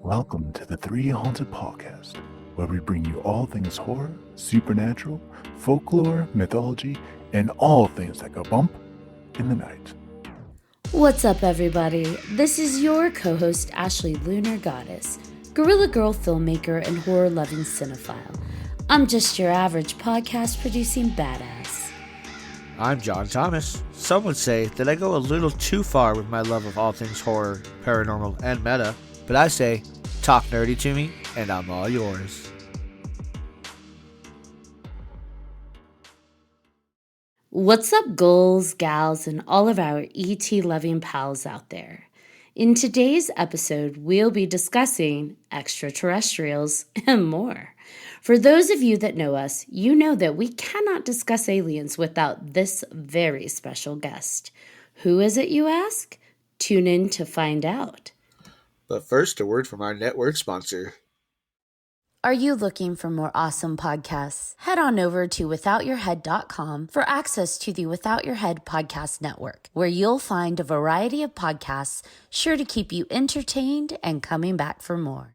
Welcome to the 3Haunted podcast, where we bring you all things horror, supernatural, folklore, mythology, and all things that go bump in the night. What's up, everybody? This is your co-host, Ashley Lunar Goddess, Gorilla Girl filmmaker and horror-loving cinephile. I'm just your average podcast-producing badass. I'm John Thomas. Some would say that I go a little too far with my love of all things horror, paranormal, and meta, but I say, talk nerdy to me, and I'm all yours. What's up, ghouls, gals, and all of our ET-loving pals out there? In today's episode, we'll be discussing extraterrestrials and more. For those of you that know us, you know that we cannot discuss aliens without this very special guest. Who is it, you ask? Tune in to find out. But first, a word from our network sponsor. Are you looking for more awesome podcasts? Head on over to withoutyourhead.com for access to the Without Your Head podcast network, where you'll find a variety of podcasts sure to keep you entertained and coming back for more.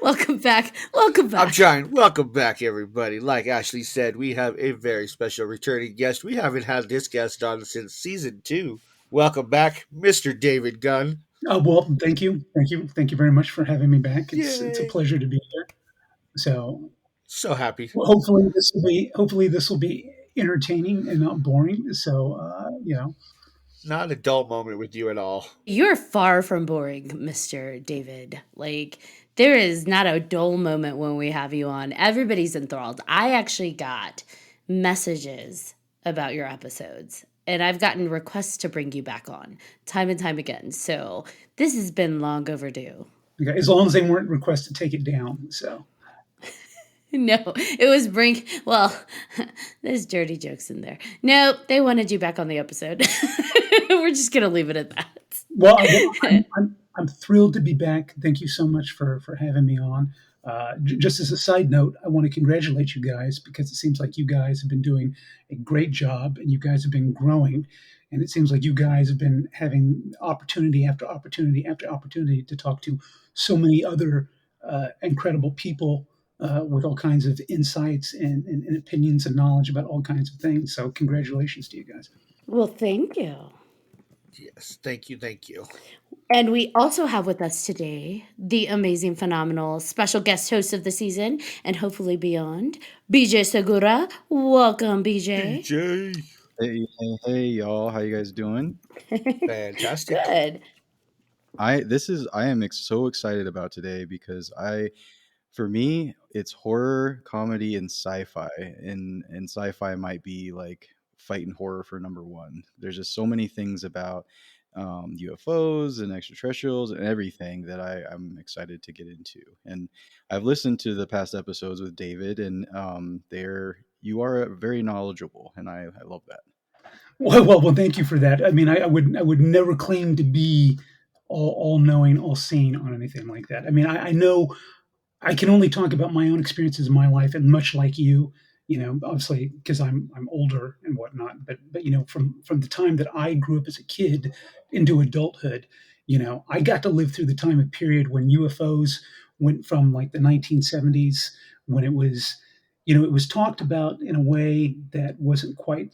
Welcome back. I'm trying. Welcome back, everybody. Like Ashley said, we have a very special returning guest. We haven't had this guest on since season 2. Welcome back, Mr. David Gunn. Well, thank you very much for having me back. It's a pleasure to be here. So happy. Well, hopefully this will be entertaining and not boring. Not a dull moment with you at all. You're far from boring, Mr. David. There is not a dull moment when we have you on. Everybody's enthralled. I actually got messages about your episodes, and I've gotten requests to bring you back on time and time again. So this has been long overdue. Okay, as long as they weren't requests to take it down. So no, it was there's dirty jokes in there. No, they wanted you back on the episode. We're just gonna leave it at that. Well, I'm thrilled to be back. Thank you so much for having me on. Just as a side note, I want to congratulate you guys because it seems like you guys have been doing a great job and you guys have been growing. And it seems like you guys have been having opportunity after opportunity after opportunity to talk to so many other incredible people with all kinds of insights and opinions and knowledge about all kinds of things. So congratulations to you guys. Well, thank you. Yes, thank you. And we also have with us today the amazing, phenomenal special guest host of the season and hopefully beyond, BJ Segura. Welcome, BJ. Hey, y'all. How you guys doing? Fantastic. Good. I am so excited about today because for me, it's horror, comedy, and sci-fi. And sci-fi might be like fighting horror for number one. There's just so many things about UFOs and extraterrestrials and everything that I'm excited to get into. And I've listened to the past episodes with David, and you are very knowledgeable, and I love that. Well, thank you for that. I mean, I would never claim to be all knowing, all seeing on anything like that. I mean, I know I can only talk about my own experiences in my life, and much like you, obviously because I'm older and whatnot, but from the time that I grew up as a kid into adulthood, I got to live through the time of period when UFOs went from like the 1970s, when it was, it was talked about in a way that wasn't quite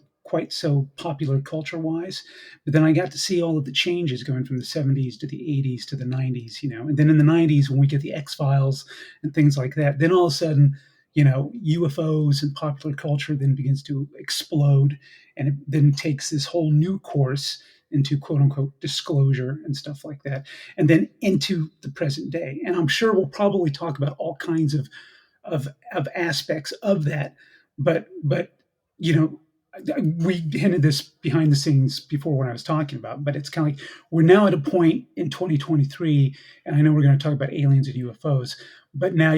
so popular culture wise, but then I got to see all of the changes going from the 70s to the 80s to the 90s, and then in the 90s when we get the X-Files and things like that, then all of a sudden UFOs and popular culture then begins to explode, and it then takes this whole new course into quote unquote disclosure and stuff like that, and then into the present day. And I'm sure we'll probably talk about all kinds of aspects of that, but we hinted this behind the scenes before when I was talking about, but it's kind of like we're now at a point in 2023, and I know we're going to talk about aliens and UFOs, but now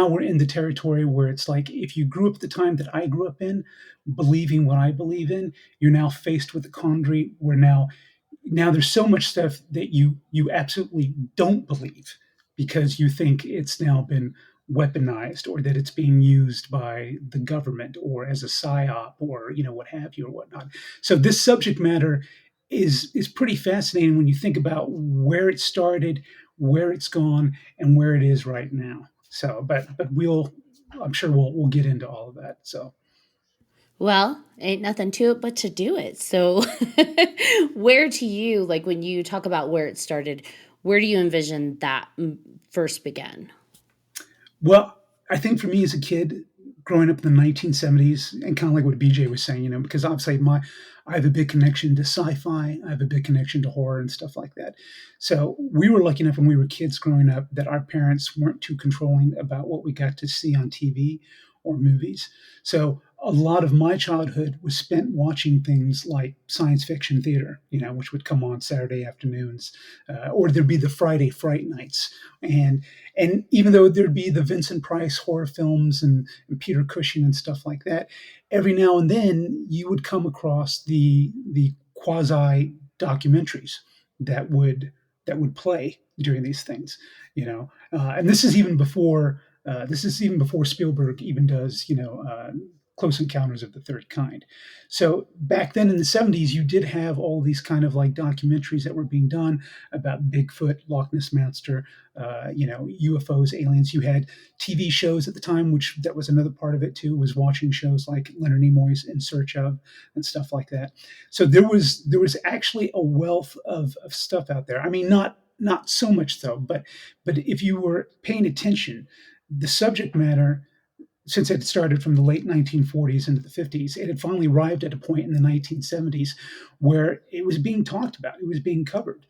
we're in the territory where it's like if you grew up at the time that I grew up in, believing what I believe in, you're now faced with the quandary where now there's so much stuff that you absolutely don't believe because you think it's now been weaponized or that it's being used by the government or as a psyop or what have you or whatnot. So this subject matter is pretty fascinating when you think about where it started, where it's gone, and where it is right now. So, but I'm sure we'll get into all of that. So, Well, ain't nothing to it but to do it. So, where to you, like when you talk about where it started, where do you envision that first began? well, I think for me as a kid, growing up in the 1970s, and kind of like what BJ was saying, because obviously I have a big connection to sci-fi, I have a big connection to horror and stuff like that. So we were lucky enough when we were kids growing up that our parents weren't too controlling about what we got to see on TV or movies. So a lot of my childhood was spent watching things like science fiction theater, which would come on Saturday afternoons, or there'd be the Friday Fright Nights, and even though there'd be the Vincent Price horror films and Peter Cushing and stuff like that, every now and then you would come across the quasi documentaries that would play during these things, and this is even before Spielberg even does Close Encounters of the Third Kind. So back then in the 70s, you did have all these kind of like documentaries that were being done about Bigfoot, Loch Ness Monster, UFOs, aliens. You had TV shows at the time, which that was another part of it too, was watching shows like Leonard Nimoy's In Search of and stuff like that. So there was actually a wealth of stuff out there. I mean, not so much so, but if you were paying attention, the subject matter, since it started from the late 1940s into the 50s, it had finally arrived at a point in the 1970s where it was being talked about, it was being covered.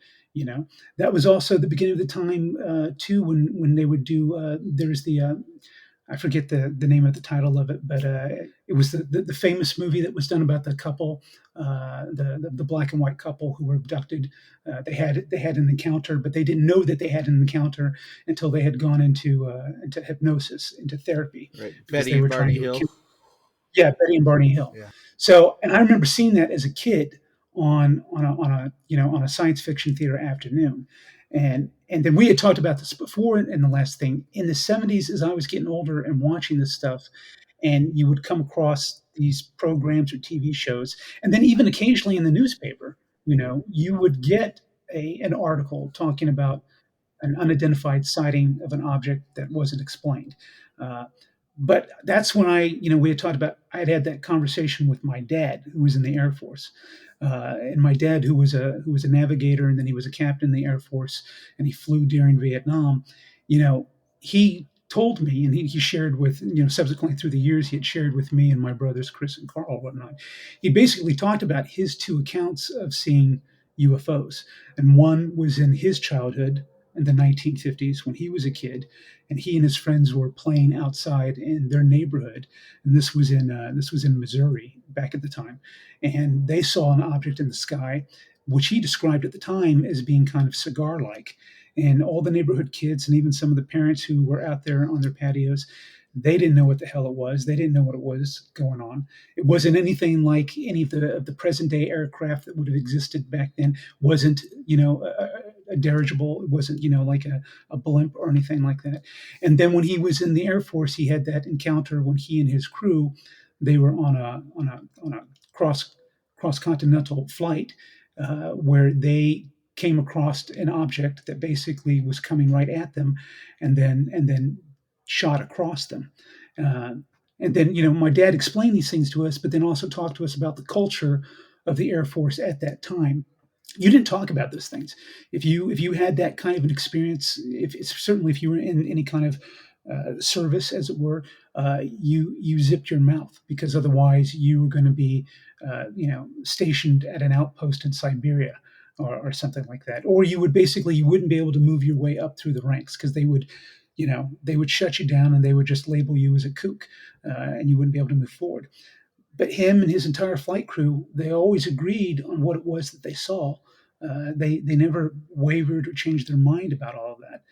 That was also the beginning of the time too, when they would do. There's the I forget the name of the title of it, but it was the famous movie that was done about the couple, the black and white couple who were abducted. They had an encounter, but they didn't know that they had an encounter until they had gone into hypnosis, into therapy, Right. because Betty they and were trying Barney to Hill. kill. Yeah, Betty and Barney Hill. Yeah. So, and I remember seeing that as a kid on a science fiction theater afternoon, and then we had talked about this before. And the last thing in the 70s, as I was getting older and watching this stuff, and you would come across these programs or TV shows, and then even occasionally in the newspaper, you would get an article talking about an unidentified sighting of an object that wasn't explained. Uh, but that's when we had talked about, I had that conversation with my dad, who was in the Air Force. And my dad, who was a navigator, and then he was a captain in the Air Force, and he flew during Vietnam. He told me, and he shared with, subsequently through the years, he had shared with me and my brothers, Chris and Carl, whatnot. He basically talked about his two accounts of seeing UFOs. And one was in his childhood in the 1950s when he was a kid, and he and his friends were playing outside in their neighborhood, and this was in Missouri back at the time, and they saw an object in the sky, which he described at the time as being kind of cigar-like. And all the neighborhood kids and even some of the parents who were out there on their patios, they didn't know what the hell it was. They didn't know what it was going on. It wasn't anything like any of the present day aircraft that would have existed back then. Wasn't a dirigible. It wasn't like a blimp or anything like that. And then when he was in the Air Force, he had that encounter when he and his crew, they were on a cross continental flight, where they came across an object that basically was coming right at them, and then shot across them. Uh, and then my dad explained these things to us, but then also talked to us about the culture of the Air Force at that time. You didn't talk about those things. If you had that kind of an experience, certainly if you were in any kind of service, as it were, you zipped your mouth, because otherwise you were going to be stationed at an outpost in Siberia, or something like that. Or you wouldn't be able to move your way up through the ranks, because they would shut you down, and they would just label you as a kook, and you wouldn't be able to move forward. But him and his entire flight crew, they always agreed on what it was that they saw. They never wavered or changed their mind about all of that.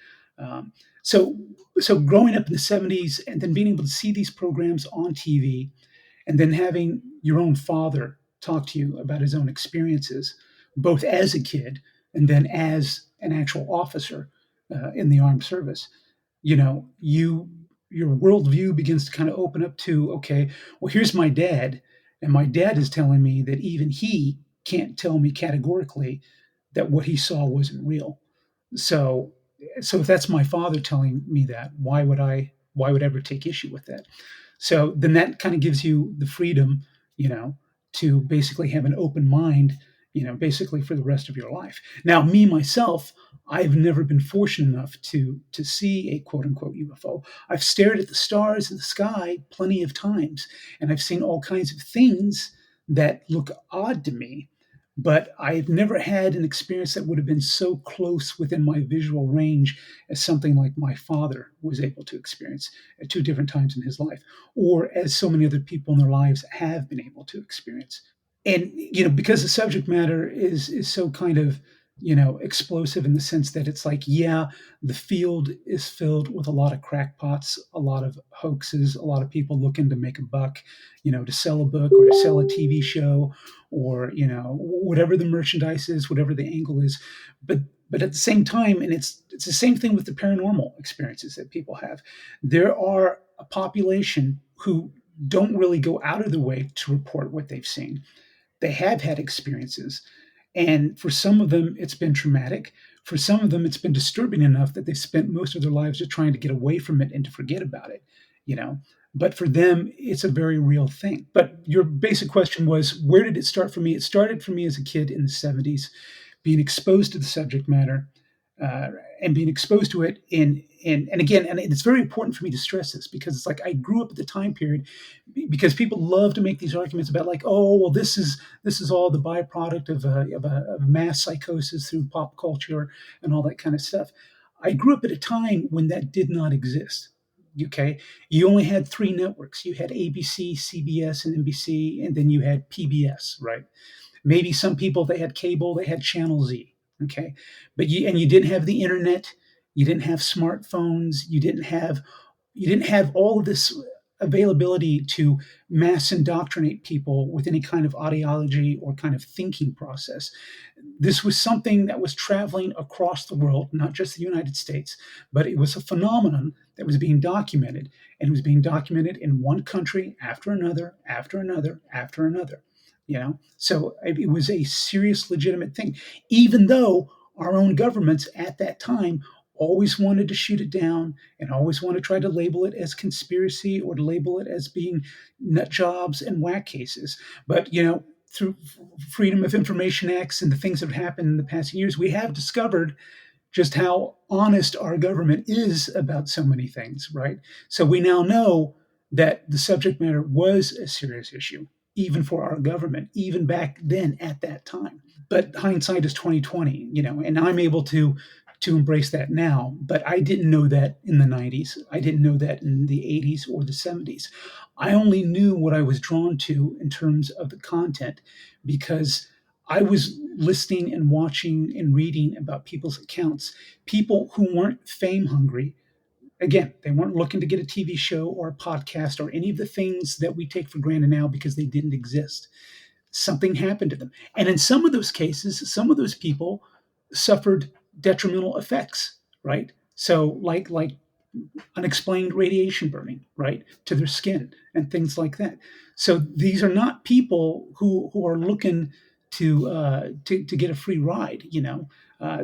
Um, so so growing up in the 70s, and then being able to see these programs on TV, and then having your own father talk to you about his own experiences, both as a kid and then as an actual officer in the armed service, your worldview begins to kind of open up to, okay, well, here's my dad, and my dad is telling me that even he can't tell me categorically that what he saw wasn't real. So So if that's my father telling me that, why would I ever take issue with that? So then that kind of gives you the freedom, to basically have an open mind, basically for the rest of your life. Now, me myself, I've never been fortunate enough to see a quote unquote UFO. I've stared at the stars in the sky plenty of times, and I've seen all kinds of things that look odd to me. But I've never had an experience that would have been so close within my visual range as something like my father was able to experience at two different times in his life, or as so many other people in their lives have been able to experience. And because the subject matter is so kind of explosive in the sense that it's like, yeah, the field is filled with a lot of crackpots, a lot of hoaxes, a lot of people looking to make a buck, to sell a book or to sell a TV show, or whatever the merchandise is, whatever the angle is. But at the same time, and it's the same thing with the paranormal experiences that people have, there are a population who don't really go out of the way to report what they've seen. They have had experiences, and for some of them it's been traumatic. For some of them it's been disturbing enough that they've spent most of their lives just trying to get away from it and to forget about it, but for them it's a very real thing. But your basic question was, where did it start for me? It started for me as a kid in the 70s, being exposed to the subject matter, uh, and being exposed to it and again, and it's very important for me to stress this, because it's like I grew up at the time period, because people love to make these arguments about, like, oh well, this is all the byproduct of mass psychosis through pop culture and all that kind of stuff. I grew up at a time when that did not exist. Okay, you only had three networks. You had ABC, CBS, and NBC, and then you had PBS, right? Maybe some people, they had cable, they had Channel Z. Okay, but you didn't have the internet, you didn't have smartphones, you didn't have all of this availability to mass indoctrinate people with any kind of ideology or kind of thinking process. This was something that was traveling across the world, not just the United States, but it was a phenomenon that was being documented, and it was being documented in one country after another, after another, after another. So it was a serious, legitimate thing, even though our own governments at that time always wanted to shoot it down and always want to try to label it as conspiracy or to label it as being nut jobs and whack cases. But through Freedom of Information Acts and the things that have happened in the past years, we have discovered just how honest our government is about so many things, right? So we now know that the subject matter was a serious issue, even for our government, even back then at that time. But hindsight is 2020, and I'm able to embrace that now. But I didn't know that in the 90s. I didn't know that in the 80s or the 70s. I only knew what I was drawn to in terms of the content because I was listening and watching and reading about people's accounts, people who weren't fame hungry. Again, they weren't looking to get a TV show or a podcast or any of the things that we take for granted now because they didn't exist. Something happened to them. And in some of those cases, some of those people suffered detrimental effects, right? So like unexplained radiation burning, right, to their skin and things like that. So these are not people who are looking to get a free ride.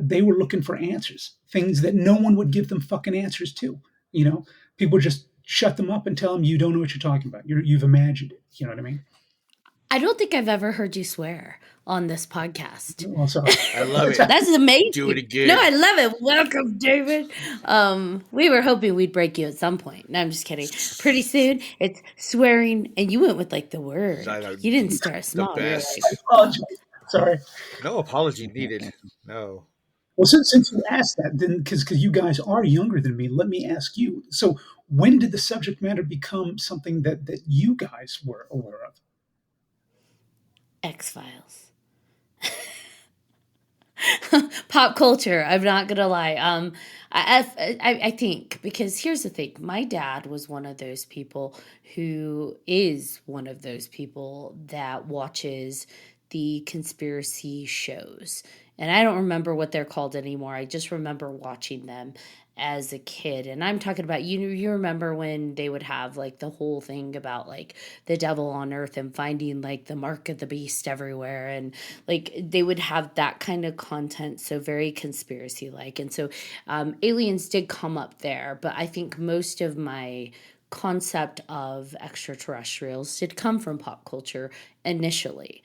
They were looking for answers, things that no one would give them fucking answers to. People just shut them up and tell them, you don't know what you're talking about. You've imagined it. You know what I mean? I don't think I've ever heard you swear on this podcast. Well, sorry. I love it. That's amazing. Do it again. No, I love it. Welcome, David. We were hoping we'd break you at some point. No, I'm just kidding. Pretty soon, it's swearing, and you went with like the word. You didn't start small. You were best. like, Apologies. Sorry. No apology needed. No. Well, since you asked that, then because you guys are younger than me, let me ask you. So, when did the subject matter become something that you guys were aware of? X-Files. Pop culture. I'm not gonna lie. I think, because here's the thing. My dad was one of those people who is one of those people that watches the conspiracy shows And I don't remember what they're called anymore. I just remember watching them as a kid. And I'm talking about, you remember when they would have like the whole thing about like the devil on earth and finding like the mark of the beast everywhere, and like they would have that kind of content, so very conspiracy like. And so aliens did come up there, but I think most of my concept of extraterrestrials did come from pop culture initially.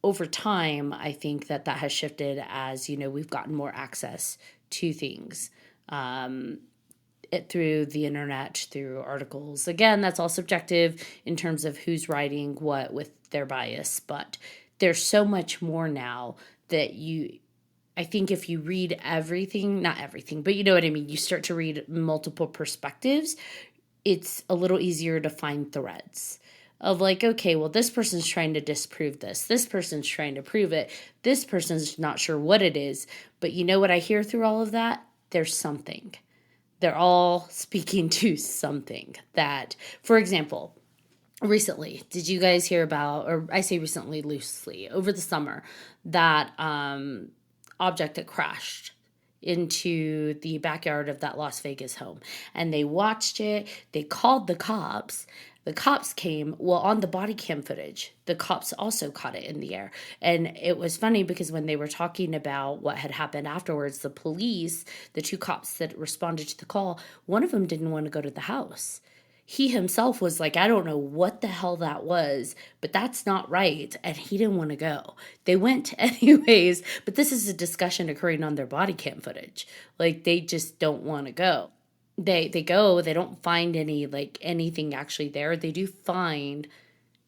Over time, I think that has shifted as, we've gotten more access to things, through the internet, through articles. Again, that's all subjective in terms of who's writing what with their bias, but there's so much more now that I think if you read everything, not everything, but you know what I mean, you start to read multiple perspectives, it's a little easier to find threads of like, okay, well, this person's trying to disprove this person's trying to prove it, this person's not sure what it is. But you know what I hear through all of that? There's something. They're all speaking to something that, for example, recently, did you guys hear about, or I say recently loosely, over the summer, that object that crashed into the backyard of that Las Vegas home? And they watched it, they called the cops. The cops came, well, on the body cam footage, the cops also caught it in the air. And it was funny because when they were talking about what had happened afterwards, the police, the two cops that responded to the call, one of them didn't want to go to the house. He himself was like, I don't know what the hell that was, but that's not right. And he didn't want to go. They went anyways, but this is a discussion occurring on their body cam footage. Like, they just don't want to go. They go, they don't find anything actually there. They do find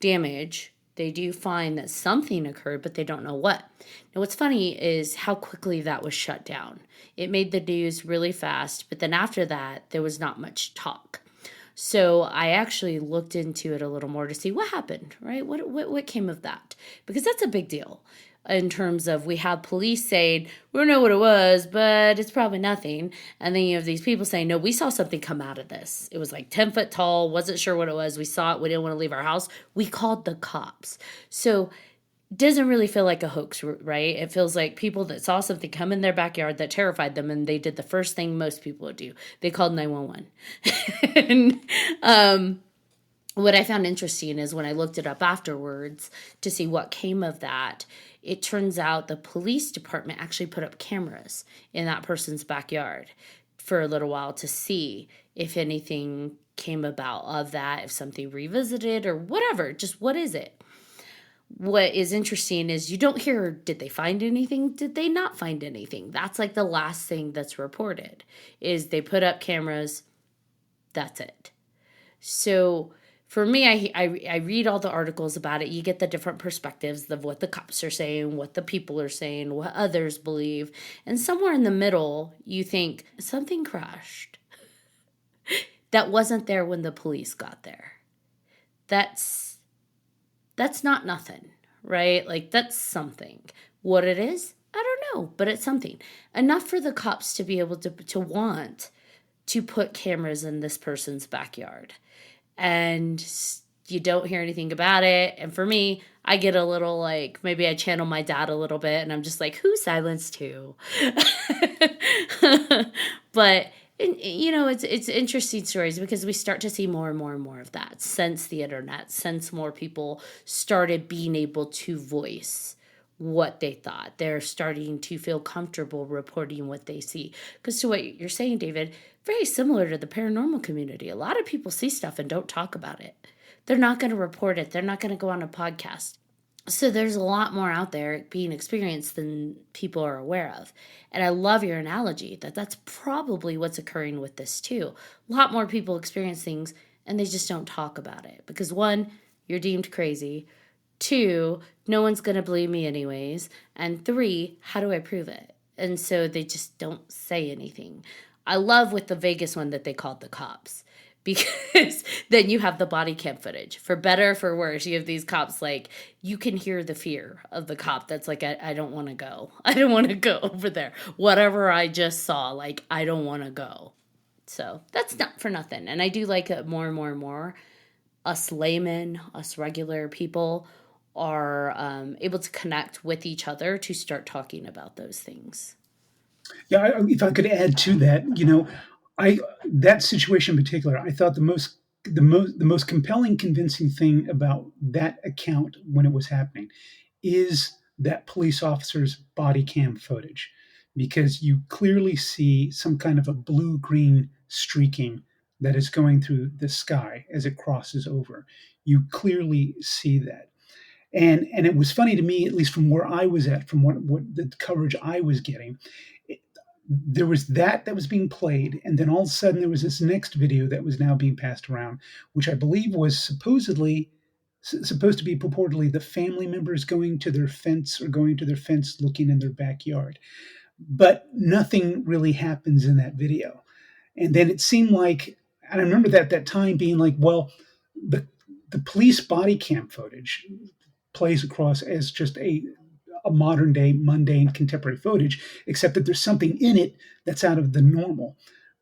damage. They do find that something occurred, but they don't know what. Now, what's funny is how quickly that was shut down. It made the news really fast, but then after that, there was not much talk. So I actually looked into it a little more to see what happened, right? What came of that? Because that's a big deal in terms of, we have police saying, we don't know what it was, but it's probably nothing. And then you have these people saying, no, we saw something come out of this. It was like 10 foot tall, wasn't sure what it was. We saw it. We didn't want to leave our house. We called the cops. So it doesn't really feel like a hoax, right? It feels like people that saw something come in their backyard that terrified them, and they did the first thing most people would do. They called 911. And what I found interesting is when I looked it up afterwards to see what came of that, it turns out the police department actually put up cameras in that person's backyard for a little while to see if anything came about of that, if something revisited or whatever, just what is it? What is interesting is you don't hear, did they find anything? Did they not find anything? That's like the last thing that's reported, is they put up cameras. That's it. So for me, I read all the articles about it. You get the different perspectives of what the cops are saying, what the people are saying, what others believe. And somewhere in the middle, you think something crashed that wasn't there when the police got there. That's not nothing, right? Like, that's something. What it is, I don't know, but it's something. Enough for the cops to be able to want to put cameras in this person's backyard. And you don't hear anything about it. And for me, I get a little like, maybe I channel my dad a little bit, and I'm just like, who silenced who? But it's interesting stories, because we start to see more and more and more of that since the internet, since more people started being able to voice what they thought. They're starting to feel comfortable reporting what they see. Because to what you're saying, David, very similar to the paranormal community. A lot of people see stuff and don't talk about it. They're not going to report it. They're not going to go on a podcast. So there's a lot more out there being experienced than people are aware of. And I love your analogy that that's probably what's occurring with this too. A lot more people experience things and they just don't talk about it. Because one, you're deemed crazy. Two, no one's going to believe me anyways. And three, how do I prove it? And so they just don't say anything. I love with the Vegas one that they called the cops, because then you have the body cam footage. For better or for worse, you have these cops, like, you can hear the fear of the cop that's like, I don't want to go. I don't want to go over there. Whatever I just saw, like, I don't want to go. So that's not for nothing. And I do like it more and more and more. Us laymen, us regular people are able to connect with each other to start talking about those things. Yeah, if I could add to that, I that situation in particular, I thought the most compelling, convincing thing about that account when it was happening is that police officer's body cam footage, because you clearly see some kind of a blue green streaking that is going through the sky as it crosses over. You clearly see that. And it was funny to me, at least from where I was at, from what the coverage I was getting, it, there was that was being played, and then all of a sudden there was this next video that was now being passed around, which I believe was supposed to be purportedly the family members going to their fence, or going to their fence looking in their backyard, but nothing really happens in that video. And then it seemed like, and I remember that time being like, well, the the police body cam footage plays across as just a modern day mundane contemporary footage, except that there's something in it that's out of the normal.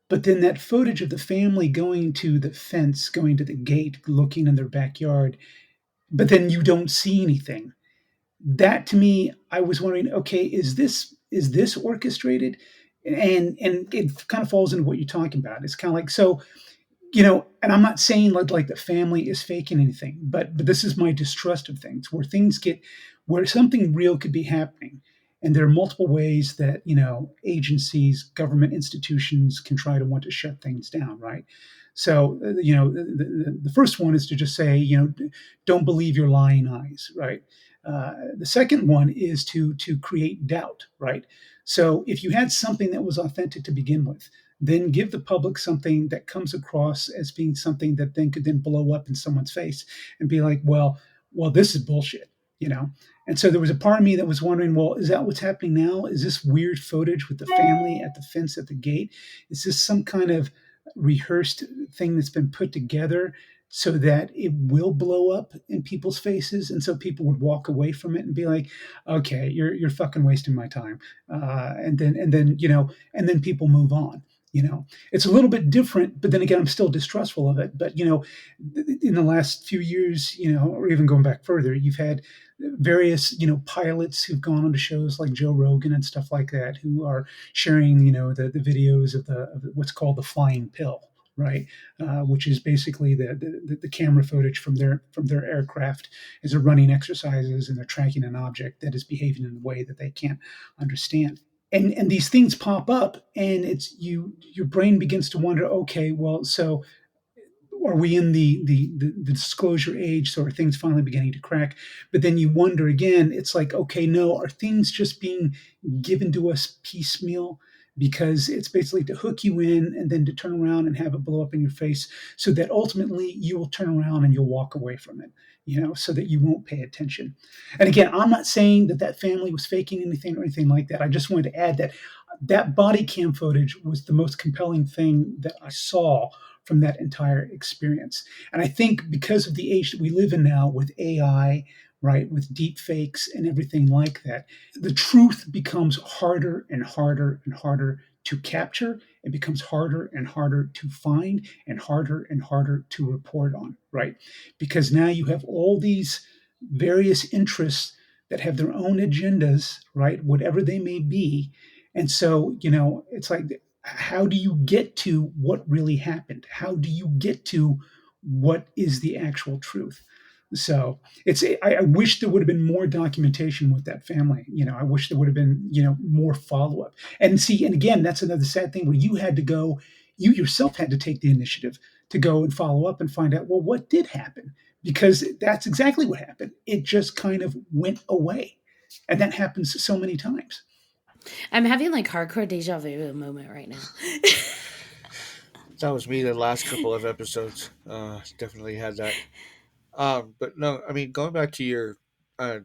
But then that footage of the family going to the fence, going to the gate, looking in their backyard, but then you don't see anything. That, to me, I was wondering, okay, is this orchestrated? And it kind of falls into what you're talking about. It's kind of like, so, and I'm not saying like the family is faking anything, but this is my distrust of things, where things get, where something real could be happening, and there are multiple ways that agencies, government institutions can try to want to shut things down, right? So the first one is to just say, don't believe your lying eyes, right? The second one is to create doubt, right? So if you had something that was authentic to begin with, then give the public something that comes across as being something that then could then blow up in someone's face and be like, well, this is bullshit, you know? And so there was a part of me that was wondering, well, is that what's happening now? Is this weird footage with the family at the fence at the gate? Is this some kind of rehearsed thing that's been put together so that it will blow up in people's faces, and so people would walk away from it and be like, okay, you're fucking wasting my time, and then people move on. It's a little bit different, but then again, I'm still distrustful of it. But in the last few years, or even going back further, you've had various pilots who've gone on to shows like Joe Rogan and stuff like that, who are sharing the videos of what's called the flying pill, right? Which is basically the camera footage from their aircraft as they're running exercises and they're tracking an object that is behaving in a way that they can't understand. And these things pop up, and it's your brain begins to wonder, okay, well, so are we in the disclosure age? So are things finally beginning to crack? But then you wonder again, it's like, okay, no, are things just being given to us piecemeal? Because it's basically to hook you in and then to turn around and have it blow up in your face, so that ultimately you will turn around and you'll walk away from it, so that you won't pay attention. And again, I'm not saying that family was faking anything or anything like that. I just wanted to add that body cam footage was the most compelling thing that I saw from that entire experience. And I think because of the age that we live in now with AI, right, with deep fakes and everything like that, the truth becomes harder and harder and harder to capture. It becomes harder and harder to find, and harder to report on, right? Because now you have all these various interests that have their own agendas, right, whatever they may be. And so, it's like, how do you get to what really happened? How do you get to what is the actual truth? So I wish there would have been more documentation with that family. I wish there would have been, more follow up. And again, that's another sad thing, where you yourself had to take the initiative to go and follow up and find out, well, what did happen? Because that's exactly what happened. It just kind of went away. And that happens so many times. I'm having like hardcore deja vu moment right now. That was me the last couple of episodes. Definitely had that. But no, I mean, going back to your uh,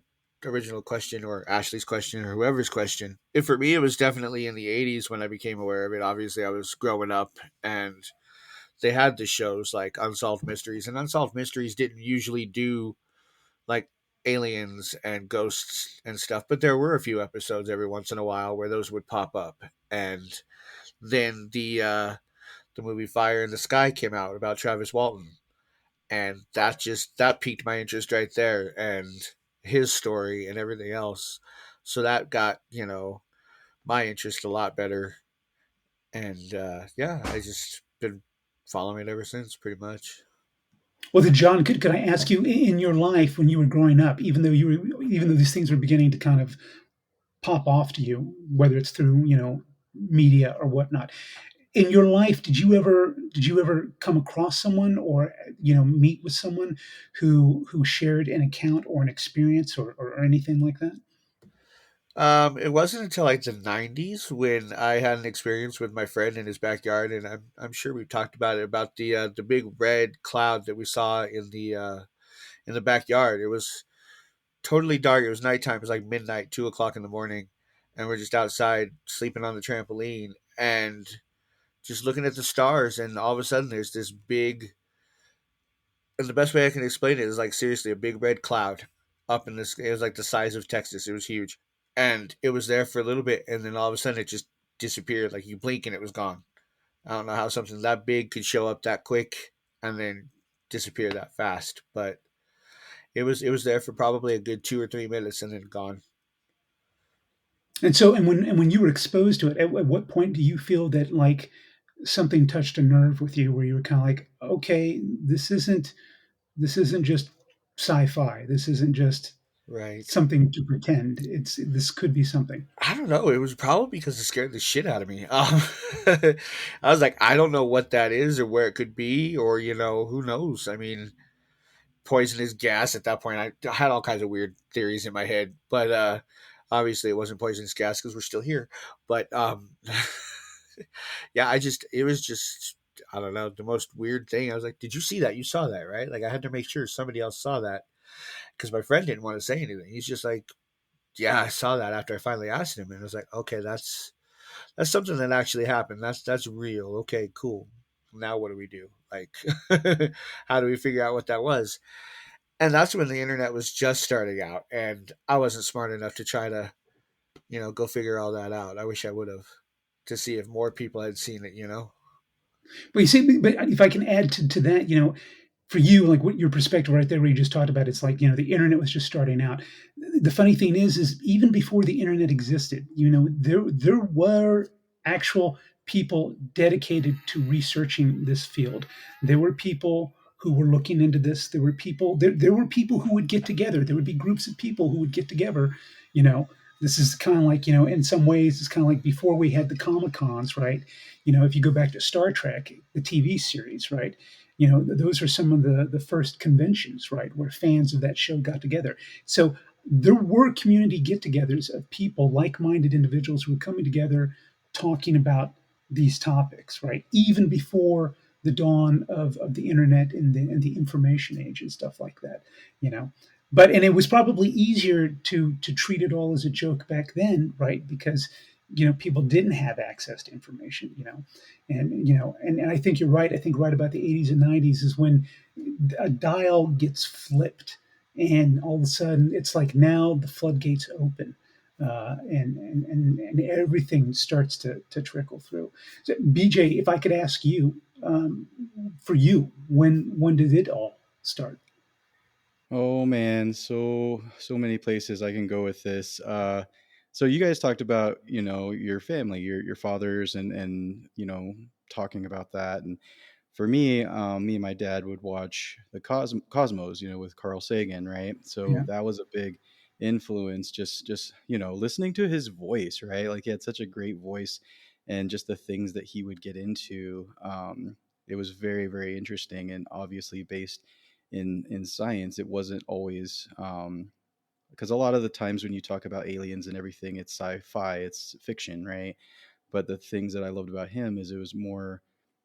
original question, or Ashley's question, or whoever's question, if for me it was definitely in the '80s when I became aware of it. Obviously, I was growing up, and they had the shows like Unsolved Mysteries, and Unsolved Mysteries didn't usually do like aliens and ghosts and stuff, but there were a few episodes every once in a while where those would pop up. And then the movie Fire in the Sky came out about Travis Walton, and that piqued my interest right there. And his story and everything else. So that got, my interest a lot better. And yeah, I just been following it ever since, pretty much. Well, then, John, could I ask you in your life when you were growing up, even though these things were beginning to kind of pop off to you, whether it's through media or whatnot, in your life, did you ever come across someone or meet with someone who shared an account or an experience or anything like that? It wasn't until like the '90s when I had an experience with my friend in his backyard, and I'm sure we've talked about it, about the big red cloud that we saw in the backyard. It was totally dark. It was nighttime. It was like midnight, 2 o'clock in the morning, and we're just outside sleeping on the trampoline and just looking at the stars. And all of a sudden, there's this big, and the best way I can explain it is like seriously a big red cloud up in this. It was like the size of Texas. It was huge, and it was there for a little bit, and then all of a sudden it just disappeared. Like you blink and it was gone. I don't know how something that big could show up that quick and then disappear that fast, but it was there for probably a good 2 or 3 minutes and then gone. And when you were exposed to it, at what point do you feel that like something touched a nerve with you, where you were kind of like, okay, this isn't just sci-fi. This isn't just Right. something to pretend. This could be something. I don't know. It was probably because it scared the shit out of me. I was like, I don't know what that is or where it could be, or who knows. I mean, poisonous gas at that point. I had all kinds of weird theories in my head, but obviously it wasn't poisonous gas because we're still here. But yeah, it was just, I don't know, the most weird thing. I was like, did you see that? You saw that, right? Like, I had to make sure somebody else saw that because my friend didn't want to say anything. He's just like, yeah, I saw that after I finally asked him, and I was like, okay, that's something that actually happened. That's real. Okay, cool. Now what do we do? Like, how do we figure out what that was? And that's when the internet was just starting out, and I wasn't smart enough to try to, go figure all that out. I wish I would have, to see if more people had seen it. But you see, but if I can add to that, for you, like what your perspective right there, where you just talked about, it's like the internet was just starting out. The funny thing is even before the internet existed, there were actual people dedicated to researching this field. There were people who were looking into this. There were people who would get together. There would be groups of people who would get together. You know, this is kind of like in some ways, it's kind of like before we had the Comic Cons, right? If you go back to Star Trek, the TV series, right? Those are some of the first conventions, right, where fans of that show got together. So there were community get-togethers of people, like-minded individuals who were coming together, talking about these topics, right, even before the dawn of the internet and the information age and stuff like that. you know and it was probably easier to treat it all as a joke back then, right, because people didn't have access to information. And I think you're right. I think right about the 80s and 90s is when a dial gets flipped, and all of a sudden it's like now the floodgates open, and everything starts to trickle through. So, BJ, if I could ask you, for you, when did it all start? Oh man, so many places I can go with this. So you guys talked about your family, your fathers, and talking about that. And for me, me and my dad would watch the Cosmos, with Carl Sagan, right? So Yeah. that was a big influence. Just listening to his voice, right? Like he had such a great voice, and just the things that he would get into. It was very very interesting, and obviously based in science. It wasn't always because a lot of the times when you talk about aliens and everything, it's sci-fi, it's fiction, right? But the things that I loved about him is it was more,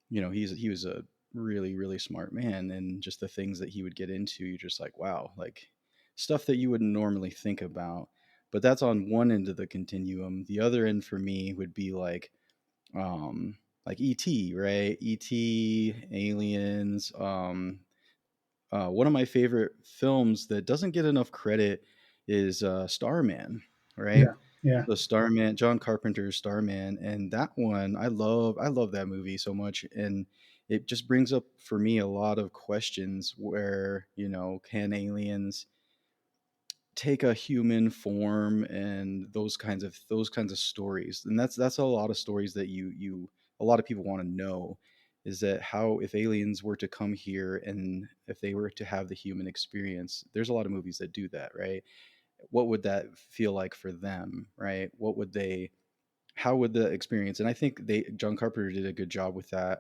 he was a really really smart man, and just the things that he would get into, you're just like, wow, like stuff that you wouldn't normally think about. But that's on one end of the continuum. The other end for me would be like ET, right? ET, aliens. One of my favorite films that doesn't get enough credit is Starman, right? Yeah. Yeah. The Starman, John Carpenter's Starman, and that one I love that movie so much, and it just brings up for me a lot of questions where can aliens take a human form and those kinds of stories. And that's a lot of stories that a lot of people want to know, is that how, if aliens were to come here and if they were to have the human experience, there's a lot of movies that do that, right? What would that feel like for them, right? How would the experience, and I think John Carpenter did a good job with that,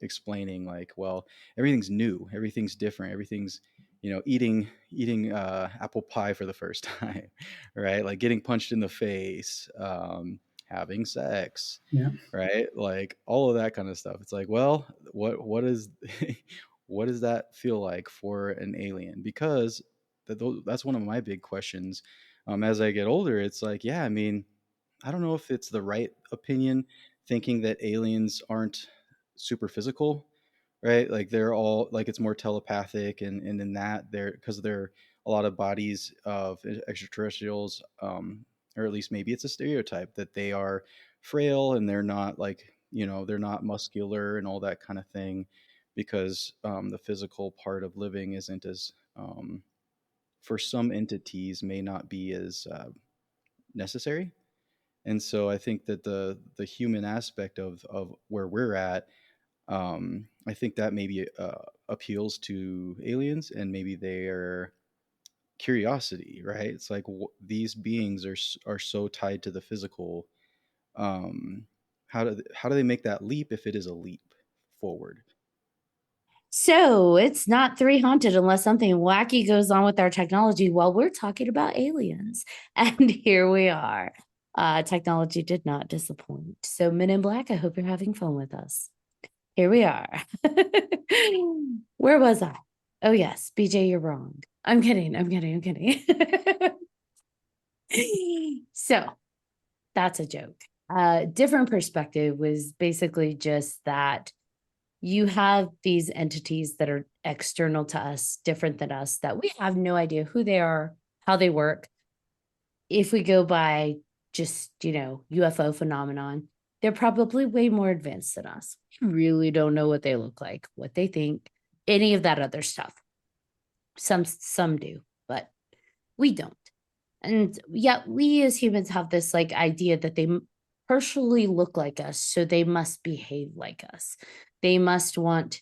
explaining like, well, everything's new, everything's different, everything's, eating apple pie for the first time, right? Like getting punched in the face, having sex, Yeah. right? Like all of that kind of stuff. It's like, well, what is what does that feel like for an alien? Because that's one of my big questions. As I get older, it's like, yeah, I mean, I don't know if it's the right opinion, thinking that aliens aren't super physical, right? Like they're all like, it's more telepathic, and in that they're, because they're a lot of bodies of extraterrestrials, or at least maybe it's a stereotype that they are frail and they're not like, they're not muscular and all that kind of thing, because the physical part of living isn't as, for some entities, may not be as necessary. And so I think that the human aspect of where we're at, I think that maybe appeals to aliens, and maybe their curiosity, right? It's like, these beings are so tied to the physical. Um, how do they make that leap, if it is a leap forward? So it's not 3Haunted unless something wacky goes on with our technology while we're talking about aliens. And here we are. Technology did not disappoint. So, Men in Black, I hope you're having fun with us. Here we are. Where was I? Oh, yes, BJ, you're wrong. I'm kidding. So, that's a joke. Different perspective was basically just that you have these entities that are external to us, different than us, that we have no idea who they are, how they work. If we go by just, UFO phenomenon, they're probably way more advanced than us. We really don't know what they look like, what they think, any of that other stuff. Some do, but we don't. And yet we as humans have this like idea that they partially look like us, so they must behave like us. They must want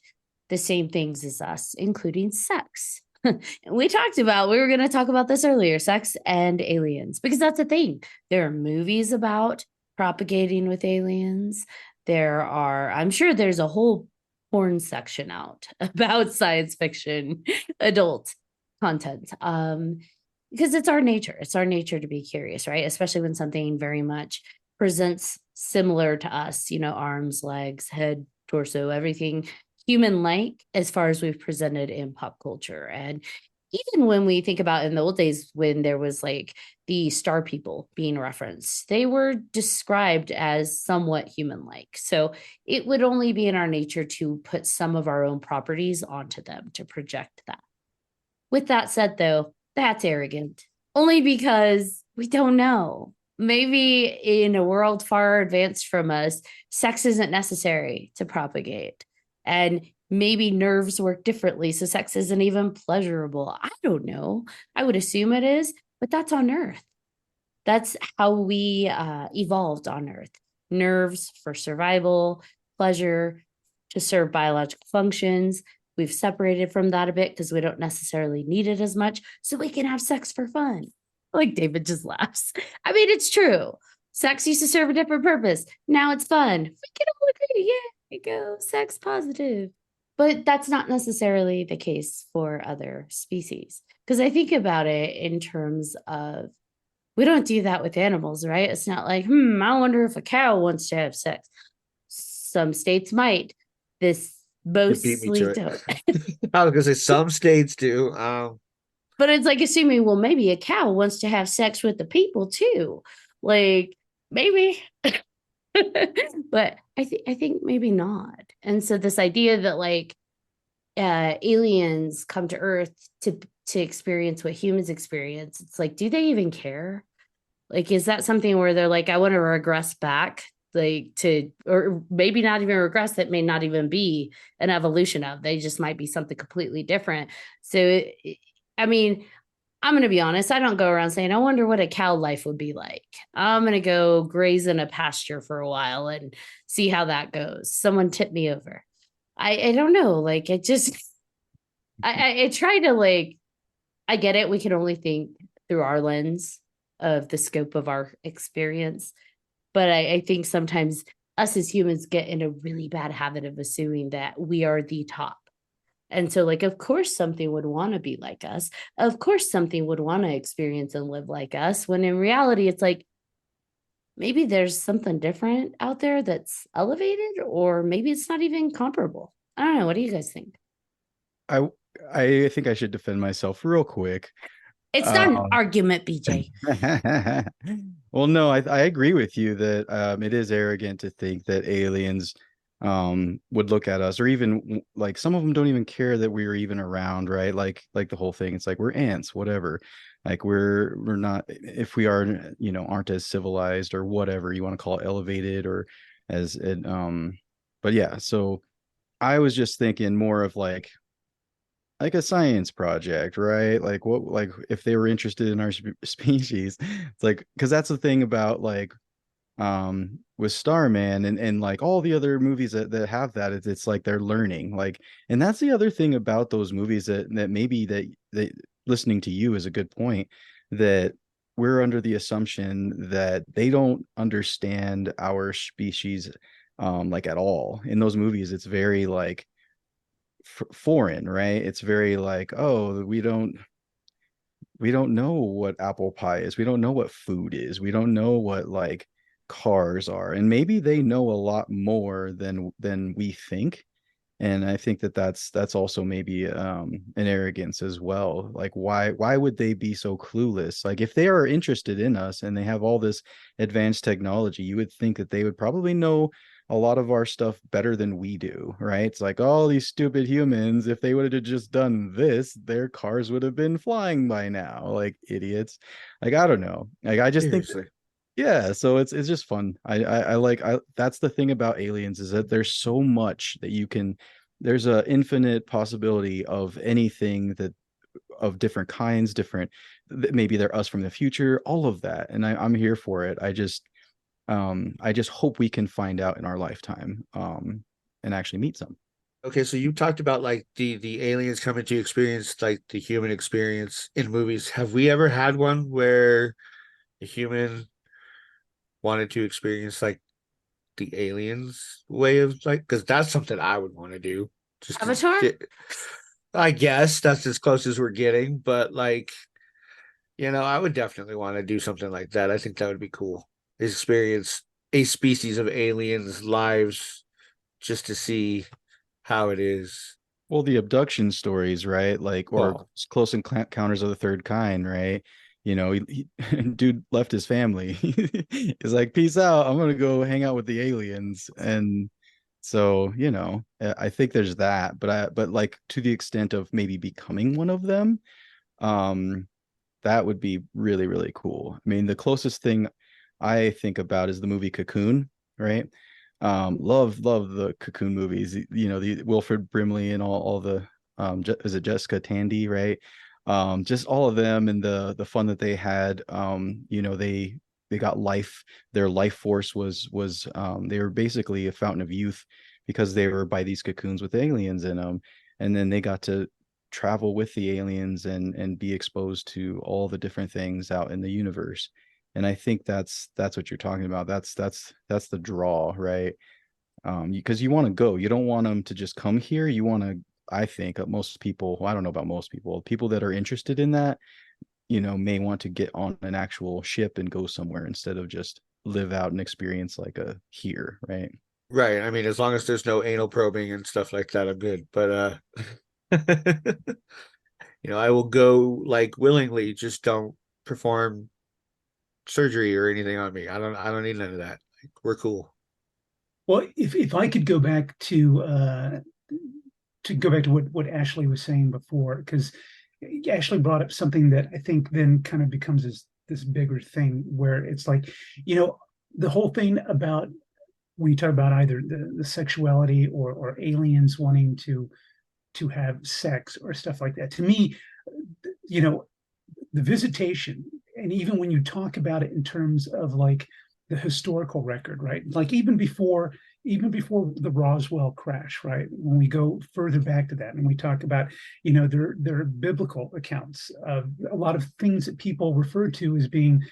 the same things as us, including sex. We were going to talk about this earlier, sex and aliens, because that's a thing. There are movies about propagating with aliens. I'm sure there's a whole porn section out about science fiction, adult content. Because it's our nature. It's our nature to be curious, right? Especially when something very much presents similar to us, arms, legs, head, torso, everything human-like as far as we've presented in pop culture. And even when we think about in the old days, when there was like the star people being referenced, they were described as somewhat human-like. So it would only be in our nature to put some of our own properties onto them, to project that. With that said, though, that's arrogant. Only because we don't know. Maybe in a world far advanced from us, sex isn't necessary to propagate. And maybe nerves work differently, so sex isn't even pleasurable. I don't know. I would assume it is, but that's on Earth. That's how we evolved on Earth. Nerves for survival, pleasure to serve biological functions. We've separated from that a bit because we don't necessarily need it as much, so we can have sex for fun. Like David just laughs. I mean, it's true. Sex used to serve a different purpose. Now it's fun. We can all agree. Yeah, we go sex positive. But that's not necessarily the case for other species. Because I think about it in terms of, we don't do that with animals, right? It's not like, I wonder if a cow wants to have sex. Some states might. This You beat me to mostly it. don't. I was gonna say some states do. But it's like assuming, well, maybe a cow wants to have sex with the people too. Like, maybe. But I think maybe not. And so this idea that like aliens come to Earth to experience what humans experience, it's like, do they even care? Like, is that something where they're like, I want to regress back, like or maybe not even regress, that may not even be an evolution of, they just might be something completely different. So, I mean, I'm going to be honest. I don't go around saying, I wonder what a cow life would be like. I'm going to go graze in a pasture for a while and see how that goes. Someone tip me over. I don't know. Like, it just, I try to, like, I get it. We can only think through our lens of the scope of our experience. But I think sometimes us as humans get in a really bad habit of assuming that we are the top. And so, like, of course, something would want to be like us. Of course, something would want to experience and live like us. When in reality, it's like maybe there's something different out there that's elevated, or maybe it's not even comparable. I don't know. What do you guys think? I I think I should defend myself real quick. It's not an Um, argument, BJ. well, no, I agree with you that it is arrogant to think that aliens would look at us, or even like some of them don't even care that we're even around, right? Like the whole thing. It's like we're ants, whatever. Like we're not, if we are, aren't as civilized or whatever you want to call it, elevated or as it but yeah, so I was just thinking more of like a science project, right? Like what, like if they were interested in our species, it's like, because that's the thing about like with Starman and like all the other movies that have that, it's like they're learning, like, and that's the other thing about those movies that maybe that listening to you is a good point, that we're under the assumption that they don't understand our species like at all. In those movies it's very like foreign, right? It's very like, oh, we don't know what apple pie is. We don't know what food is. We don't know what like cars are. And maybe they know a lot more than we think. And I think that that's also maybe an arrogance as well. Like why would they be so clueless? Like if they are interested in us and they have all this advanced technology, you would think that they would probably know a lot of our stuff better than we do, right? It's like all these stupid humans, if they would have just done this, their cars would have been flying by now, like idiots. Like I don't know. Like I just think Seriously. yeah, so it's just fun. I like I that's the thing about aliens, is that there's so much that you can, there's a infinite possibility of anything, that of different kinds, different, maybe they're us from the future, all of that. And I'm here for it. I just hope we can find out in our lifetime and actually meet some. Okay, so you talked about like the aliens coming to experience like the human experience in movies. Have we ever had one where a human wanted to experience like the aliens way of like, because that's something I would want to do. Just to Avatar? get, I guess that's as close as we're getting, but like, I would definitely want to do something like that. I think that would be cool. Experience a species of aliens' lives just to see how it is. Well, the abduction stories, right? Like, or Well, close encounters of the third kind, right? Dude left his family. He's like, peace out. I'm gonna go hang out with the aliens. And so, I think there's that, but like to the extent of maybe becoming one of them, um, that would be really, really cool. I mean, the closest thing I think about is the movie Cocoon, right? Love the Cocoon movies. The Wilfred Brimley and all the is it Jessica Tandy, right? Just all of them and the fun that they had. They got life. Their life force was they were basically a fountain of youth because they were by these cocoons with aliens in them, and then they got to travel with the aliens and be exposed to all the different things out in the universe. And I think that's what you're talking about. That's the draw, right? Because you want to go, you don't want them to just come here. You want to, I think most people, well, I don't know about most people that are interested in that, may want to get on an actual ship and go somewhere instead of just live out an experience like a here, right? right. I mean, as long as there's no anal probing and stuff like that, I'm good. But I will go like willingly, just don't perform surgery or anything on me. I don't need none of that. Like, we're cool. Well, if I could go back to go back to what Ashley was saying before, because Ashley brought up something that I think then kind of becomes this bigger thing where it's like, the whole thing about when you talk about either the sexuality or aliens wanting to have sex or stuff like that. To me, you know, the visitation, and even when you talk about it in terms of like the historical record, right? Like even before the Roswell crash, right? When we go further back to that and we talk about, there are biblical accounts of a lot of things that people refer to as being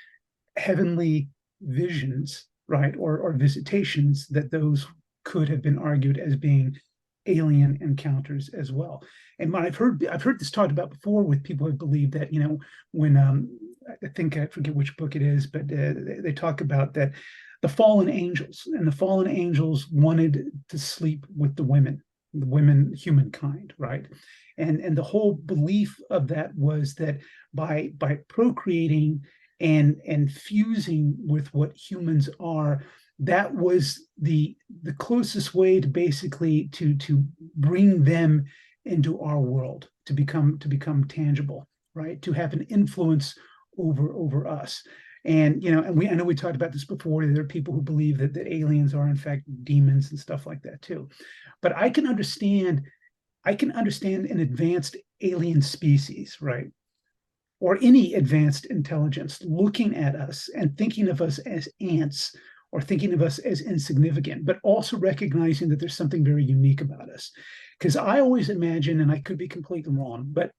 heavenly visions, right? Or visitations, that those could have been argued as being alien encounters as well. And I've heard this talked about before with people who believe that, when I forget which book it is, but they talk about that the fallen angels, and the fallen angels wanted to sleep with the women, humankind, right? And the whole belief of that was that by procreating and fusing with what humans are, that was the closest way to basically to bring them into our world, to become tangible, right? To have an influence over us. And I know we talked about this before. There are people who believe that aliens are in fact demons and stuff like that too. But I can understand an advanced alien species, right? Or any advanced intelligence looking at us and thinking of us as ants, or thinking of us as insignificant, but also recognizing that there's something very unique about us. Because I always imagine, and I could be completely wrong, but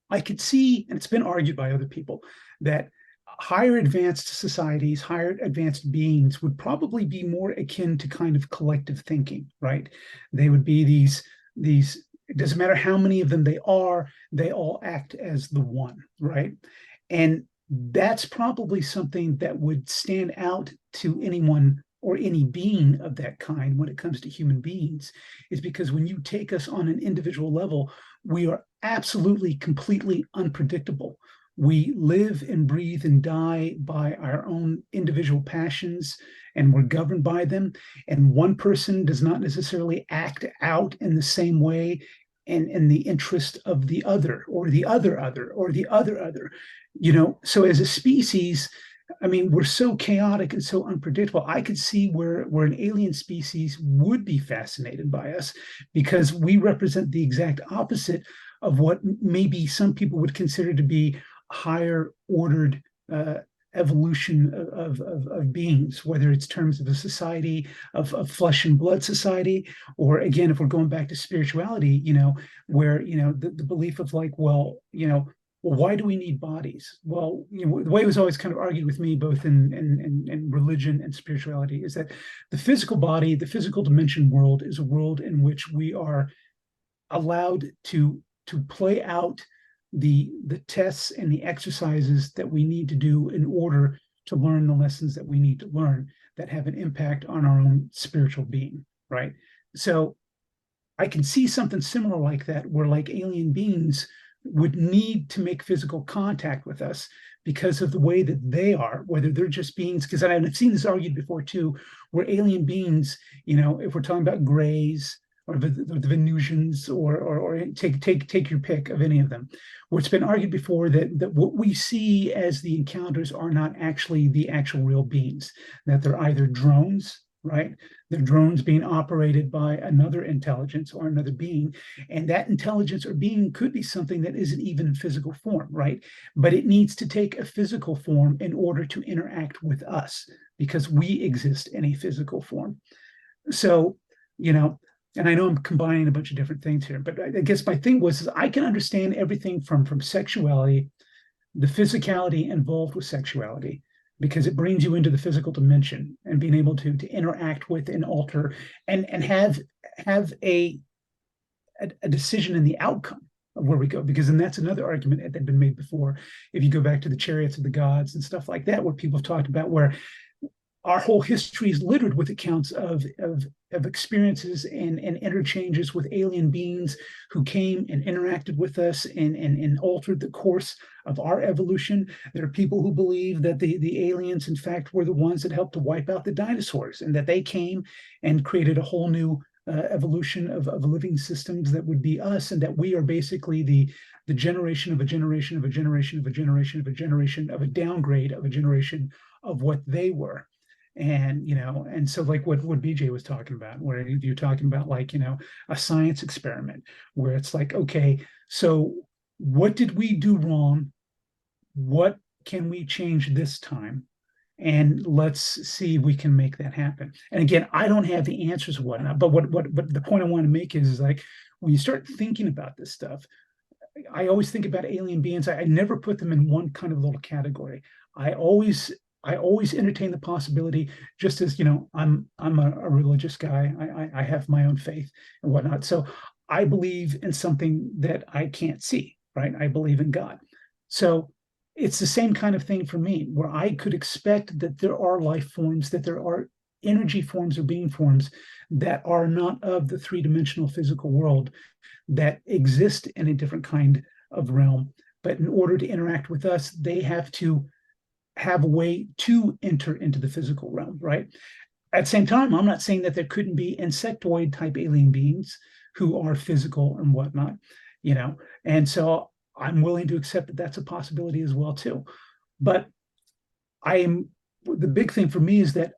I could see, and it's been argued by other people, that higher advanced societies, higher advanced beings would probably be more akin to kind of collective thinking, right? They would be these it doesn't matter how many of them they are, they all act as the one, right? And that's probably something that would stand out to anyone or any being of that kind when it comes to human beings, is because when you take us on an individual level, we are absolutely completely unpredictable. We live and breathe and die by our own individual passions, and we're governed by them. And one person does not necessarily act out in the same way in the interest of the other, or the other, or the other. So as a species, I mean, we're so chaotic and so unpredictable. I could see where an alien species would be fascinated by us, because we represent the exact opposite of what maybe some people would consider to be higher ordered evolution of beings, whether it's terms of a society of flesh and blood society, or again, if we're going back to spirituality, where the belief of like, well, why do we need bodies? Well, the way it was always kind of argued with me, both in religion and spirituality, is that the physical body, the physical dimension world, is a world in which we are allowed to play out the tests and the exercises that we need to do in order to learn the lessons that we need to learn, that have an impact on our own spiritual being, right? So I can see something similar like that, where like alien beings would need to make physical contact with us because of the way that they are, whether they're just beings, because I've seen this argued before too, where alien beings, if we're talking about grays, or the Venusians, or take your pick of any of them, where it's been argued before that what we see as the encounters are not actually the actual real beings, that they're either drones, right? They're drones being operated by another intelligence or another being, and that intelligence or being could be something that isn't even in physical form, right? But it needs to take a physical form in order to interact with us, because we exist in a physical form. So, and I know I'm combining a bunch of different things here, but I guess my thing was, is I can understand everything from sexuality, the physicality involved with sexuality, because it brings you into the physical dimension, and being able to interact with and alter and have a decision in the outcome of where we go. Because then that's another argument that had been made before. If you go back to the chariots of the gods and stuff like that, where people have talked about where our whole history is littered with accounts of experiences and interchanges with alien beings who came and interacted with us and altered the course of our evolution. There are people who believe that the aliens, in fact, were the ones that helped to wipe out the dinosaurs, and that they came and created a whole new evolution of living systems that would be us, and that we are basically the generation of a generation of a generation of a generation of a generation of a downgrade of a generation of what they were. And so like what BJ was talking about, where you're talking about like, a science experiment, where it's like, okay, so what did we do wrong what can we change this time? And let's see if we can make that happen. And again, I don't have the answers or whatnot, but what the point I want to make is like when you start thinking about this stuff, I always think about alien beings. I never put them in one kind of little category. I always I always entertain the possibility, just as I'm a religious guy. I have my own faith and whatnot. So I believe in something that I can't see, right? I believe in God. So it's the same kind of thing for me, where I could expect that there are life forms, that there are energy forms or being forms that are not of the three-dimensional physical world, that exist in a different kind of realm. But in order to interact with us, they have to have a way to enter into the physical realm, right? At the same time, I'm not saying that there couldn't be insectoid type alien beings who are physical and whatnot, you know, and so I'm willing to accept that that's a possibility as well too. But I am the big thing for me is that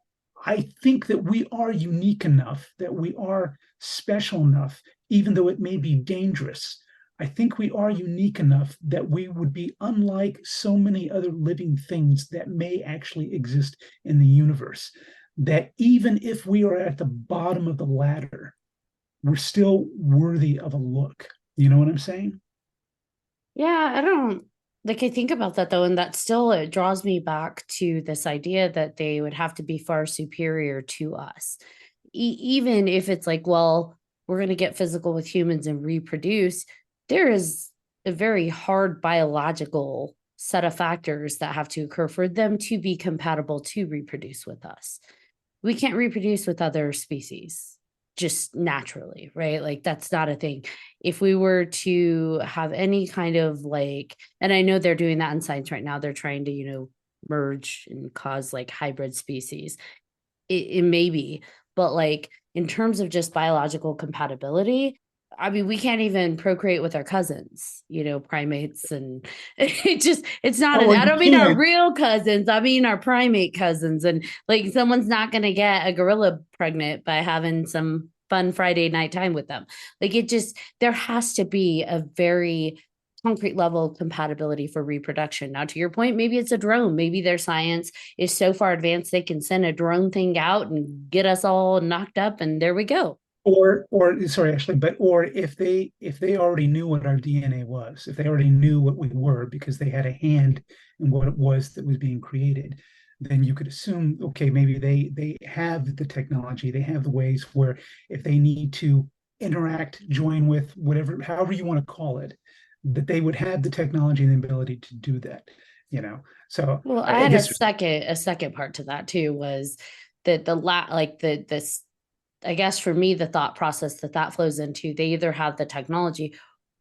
I think that we are unique enough, that we are special enough, even though it may be dangerous. I think we are unique enough that we would be unlike so many other living things that may actually exist in the universe. That even if we are at the bottom of the ladder, we're still worthy of a look. You know what I'm saying? Yeah, I don't like I think about that though, and that still it draws me back to this idea that they would have to be far superior to us. Even if it's like, well, we're going to get physical with humans and reproduce, there is a very hard biological set of factors that have to occur for them to be compatible to reproduce with us. We can't reproduce with other species just naturally, right? Like that's not a thing. If we were to have any kind of like, and I know they're doing that in science right now, they're trying to, merge and cause like hybrid species. It may be, but like in terms of just biological compatibility, I mean, we can't even procreate with our cousins, primates, and it's not, Oh, well, I you don't mean our can. real cousins, I mean our primate cousins. And like someone's not going to get a gorilla pregnant by having some fun Friday night time with them. Like there has to be a very concrete level of compatibility for reproduction. Now, to your point, maybe it's a drone. Maybe their science is so far advanced they can send a drone thing out and get us all knocked up, and there we go. Or sorry, Ashley, but or if they already knew what our DNA was, if they already knew what we were because they had a hand in what it was that was being created, then you could assume, okay, maybe they have the technology, they have the ways where if they need to interact, join with whatever, however you want to call it, that they would have the technology and the ability to do that, you know. So Well, I I had a guess second part to that too, was that like this, I guess for me, the thought process that flows into, they either have the technology,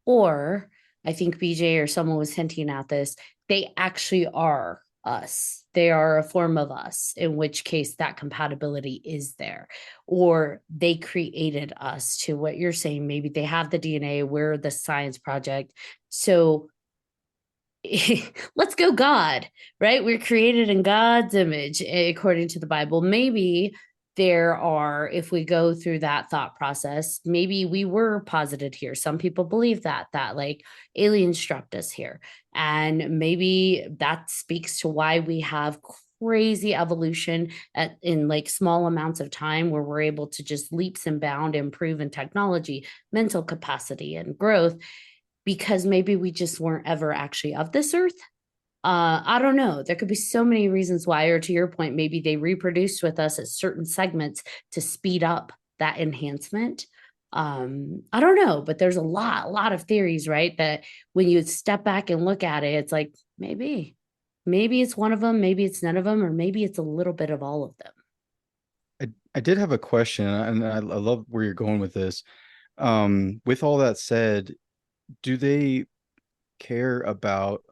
or I think BJ or someone was hinting at this, they actually are us. They are a form of us, in which case that compatibility is there. Or they created us, to what you're saying. Maybe they have the DNA, we're the science project. So let's go God, right? We're created in God's image, according to the Bible. Maybe there are, if we go through that thought process, maybe we were posited here. Some people believe that like aliens struck us here. And maybe that speaks to why we have crazy evolution in like small amounts of time, where we're able to just leaps and bound improve in technology, mental capacity, and growth, because maybe we just weren't ever actually of this earth. I don't know. There could be so many reasons why, or to your point, maybe they reproduced with us at certain segments to speed up that enhancement. I don't know, but there's a lot of theories, right? That when you step back and look at it, it's like maybe it's one of them, maybe it's none of them, or maybe it's a little bit of all of them. I did have a question, and I love where you're going with this. With all that said, do they care about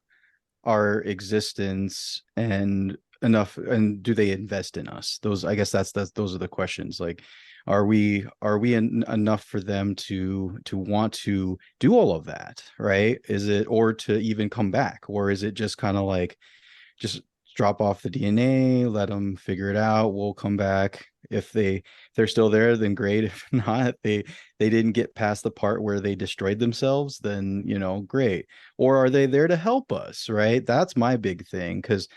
our existence and enough, and do they invest in us? Those, I guess that's those are the questions. Like, are we enough for them to want to do all of that, right? Is it, or to even come back, or is it just just drop off the DNA, let them figure it out, we'll come back? If they're still there, then great. If not, they didn't get past the part where they destroyed themselves, then great. Or are they there to help us, right? That's my big thing, because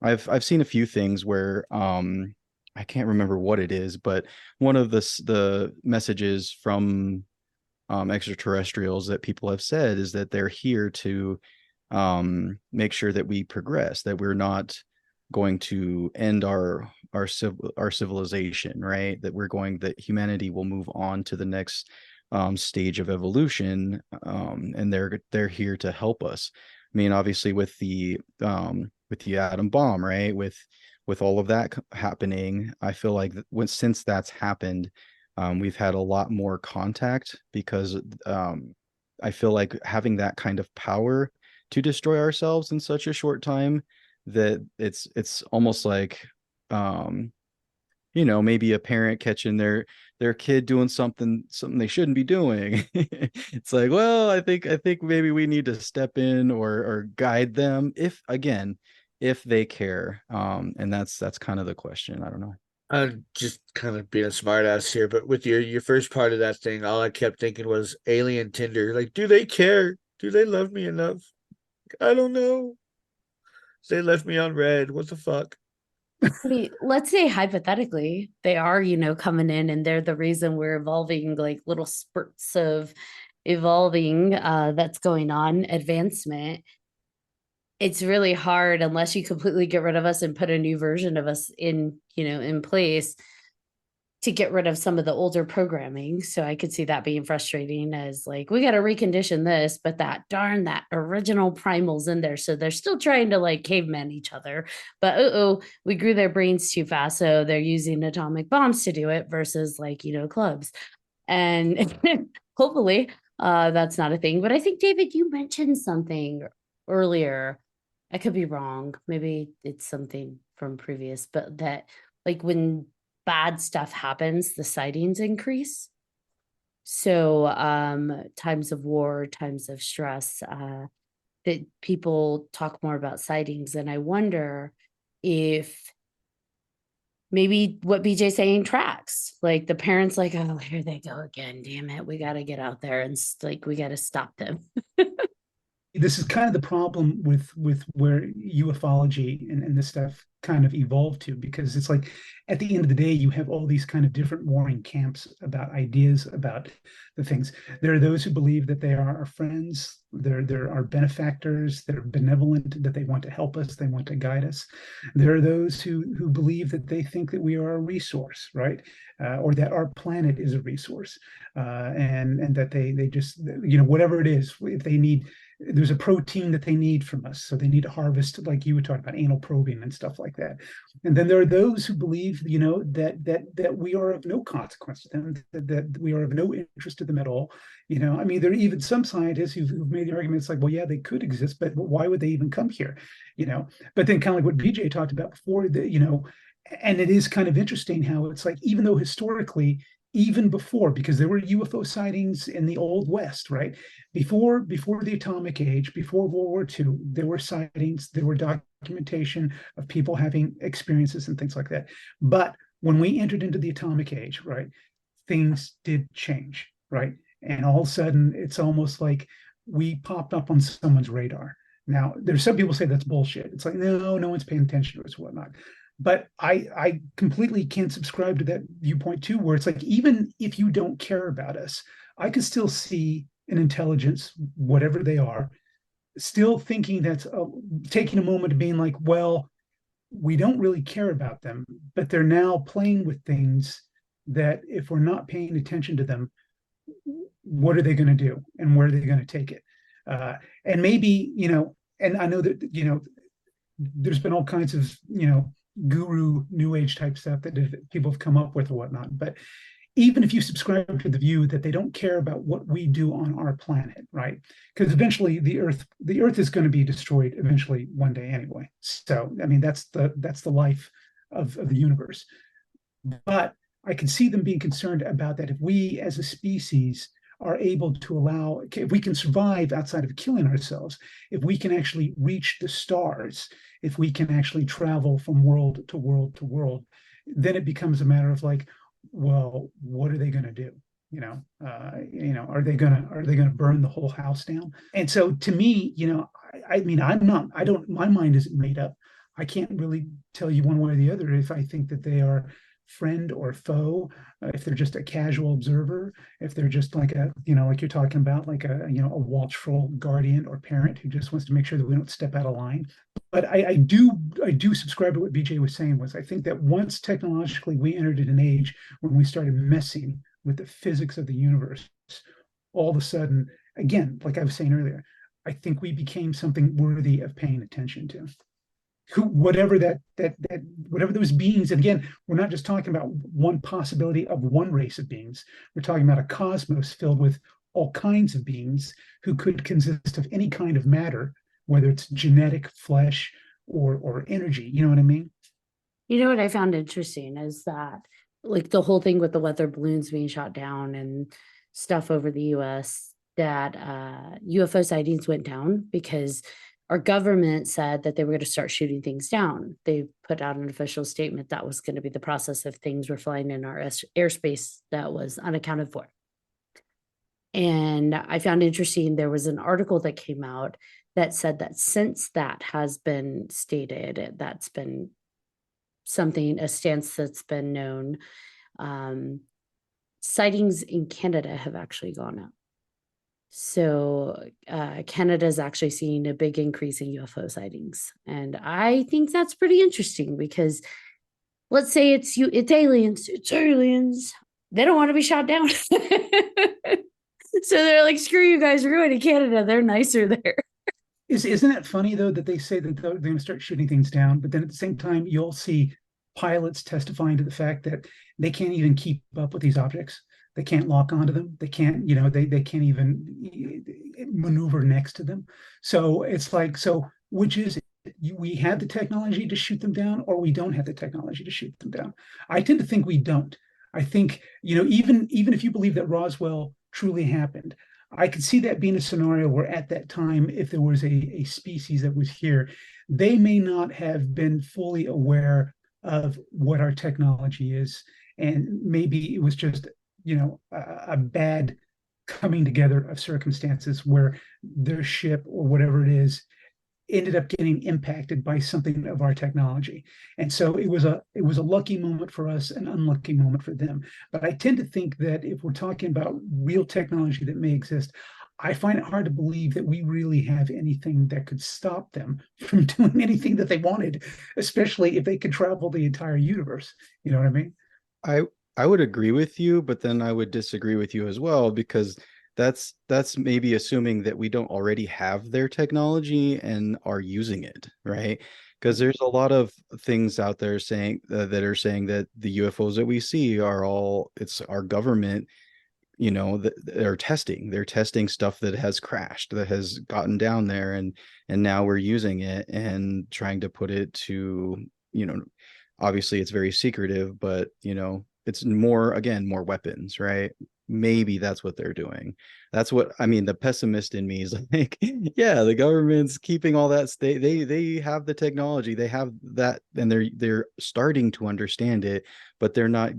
I've seen a few things where I can't remember what it is, but one of the messages from extraterrestrials that people have said is that they're here to make sure that we progress, that we're not going to end our civilization, right? That humanity will move on to the next stage of evolution, and they're here to help us. I mean, obviously with the atom bomb, right? With all of that happening, I feel like since that's happened, we've had a lot more contact, because I feel like having that kind of power to destroy ourselves in such a short time, that it's almost like maybe a parent catching their kid doing something they shouldn't be doing. It's like, well, I think maybe we need to step in or guide them, if they care. And that's kind of the question. I don't know. I'm just kind of being a smartass here, but with your first part of that thing, all I kept thinking was alien Tinder. Like, do they care? Do they love me enough? I don't know. They left me on red. What the fuck? I mean, let's say hypothetically, they are, coming in and they're the reason we're evolving, like little spurts of evolving that's going on, advancement. It's really hard unless you completely get rid of us and put a new version of us in place, to get rid of some of the older programming. So I could see that being frustrating, as like, we got to recondition this, but that original primal's in there. So they're still trying to like caveman each other. But we grew their brains too fast. So they're using atomic bombs to do it versus like, clubs. And hopefully that's not a thing. But I think, David, you mentioned something earlier. I could be wrong. Maybe it's something from previous, but that like when bad stuff happens, the sightings increase. So times of war, times of stress, that people talk more about sightings. And I wonder if maybe what BJ's saying tracks. Like the parents like, oh, here they go again. Damn it. We got to get out there and like, we got to stop them. This is kind of the problem with where ufology and this stuff kind of evolved to, because it's like at the end of the day you have all these kind of different warring camps about ideas about the things. There are those who believe that they are our friends, there are benefactors, they're benevolent, that they want to help us, they want to guide us. There are those who believe that they think that we are a resource, right? Or that our planet is a resource, and that they just, whatever it is, if they need, there's a protein that they need from us, so they need to harvest, like you were talking about, anal probing and stuff like that. And then there are those who believe, that we are of no consequence to them, that we are of no interest to them at all. I mean, there are even some scientists who've made the arguments like, well, yeah, they could exist, but why would they even come here? But then kind of like what BJ talked about before, and it is kind of interesting how it's like, even though historically, even before, because there were UFO sightings in the Old West, right? Before the atomic age, before World War II, there were sightings, there were documentation of people having experiences and things like that. But when we entered into the atomic age, right, things did change, right? And all of a sudden, it's almost like we popped up on someone's radar. Now, there's some people say that's bullshit. It's like, no one's paying attention to us, whatnot. But I completely can't subscribe to that viewpoint too, where it's like, even if you don't care about us, I can still see an intelligence, whatever they are, still thinking that's taking a moment of being like, well, we don't really care about them, but they're now playing with things that if we're not paying attention to them, what are they going to do and where are they going to take it? And maybe, and I know that, there's been all kinds of, guru new age type stuff that people have come up with or whatnot. But even if you subscribe to the view that they don't care about what we do on our planet, right? Because eventually the earth is going to be destroyed eventually one day anyway. So I mean, that's the life of the universe. But I can see them being concerned about that. If we as a species are able to allow, if we can survive outside of killing ourselves, if we can actually reach the stars, if we can actually travel from world to world to world, then it becomes a matter of like, well, what are they going to do? Are they gonna burn the whole house down? And so to me, I mean, I don't, my mind isn't made up. I can't really tell you one way or the other if I think that they are friend or foe, if they're just a casual observer, if they're just like like you're talking about, like a watchful guardian or parent who just wants to make sure that we don't step out of line. But I do subscribe to what BJ was saying. Was I think that once technologically we entered in an age when we started messing with the physics of the universe, all of a sudden, again, like I was saying earlier, I think we became something worthy of paying attention to. Whatever whatever those beings, and again, we're not just talking about one possibility of one race of beings. We're talking about a cosmos filled with all kinds of beings who could consist of any kind of matter, whether it's genetic, flesh, or energy. You know what I mean? You know what I found interesting is that, like, the whole thing with the weather balloons being shot down and stuff over the US, that UFO sightings went down because our government said that they were going to start shooting things down. They put out an official statement that was going to be the process of things were flying in our airspace that was unaccounted for. And I found interesting, there was an article that came out that said that since that has been stated, that's been something, a stance that's been known, sightings in Canada have actually gone up. So Canada is actually seeing a big increase in UFO sightings. And I think that's pretty interesting because let's say it's aliens. They don't want to be shot down. So they're like, screw you guys, we're going to Canada. They're nicer there. Isn't it funny though that they say that they're going to start shooting things down, but then at the same time you'll see pilots testifying to the fact that they can't even keep up with these objects. They can't lock onto them. They can't, they can't even maneuver next to them. So it's like, so which is it? We have the technology to shoot them down, or we don't have the technology to shoot them down. I tend to think we don't. I think, even if you believe that Roswell truly happened, I could see that being a scenario where at that time, if there was a species that was here, they may not have been fully aware of what our technology is. And maybe it was just, a bad coming together of circumstances where their ship or whatever it is ended up getting impacted by something of our technology. And so it was a lucky moment for us, an unlucky moment for them. But I tend to think that if we're talking about real technology that may exist, I find it hard to believe that we really have anything that could stop them from doing anything that they wanted, especially if they could travel the entire universe. You know what I mean? I would agree with you, but then I would disagree with you as well, because that's maybe assuming that we don't already have their technology and are using it, right? Because there's a lot of things out there saying that are saying that the UFOs that we see are all, it's our government, they're testing stuff that has crashed, that has gotten down there, and now we're using it and trying to put it to, obviously it's very secretive, but it's more weapons, right? Maybe that's what they're doing. That's what I mean. The pessimist in me is like, yeah, the government's keeping all that state. They have the technology, they have that, and they're starting to understand it, but they're not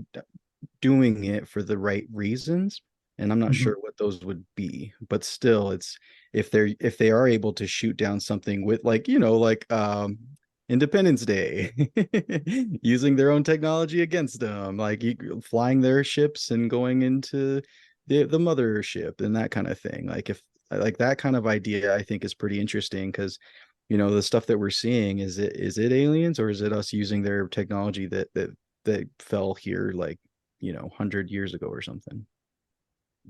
doing it for the right reasons. And I'm not sure what those would be, but still, it's if they are able to shoot down something with Independence Day, using their own technology against them, like flying their ships and going into the mothership and that kind of thing. Like if like that kind of idea, I think is pretty interesting because the stuff that we're seeing, is it aliens, or is it us using their technology that fell here 100 years ago or something?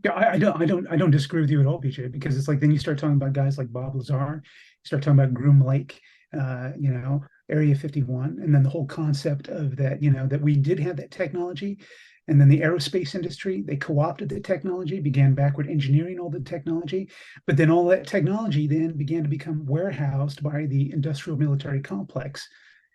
Yeah, I don't disagree with you at all, BJ, because it's like then you start talking about guys like Bob Lazar, you start talking about Groom Lake, Area 51, and then the whole concept of that, that we did have that technology, and then the aerospace industry, they co-opted the technology, began backward engineering all the technology, but then all that technology then began to become warehoused by the industrial military complex,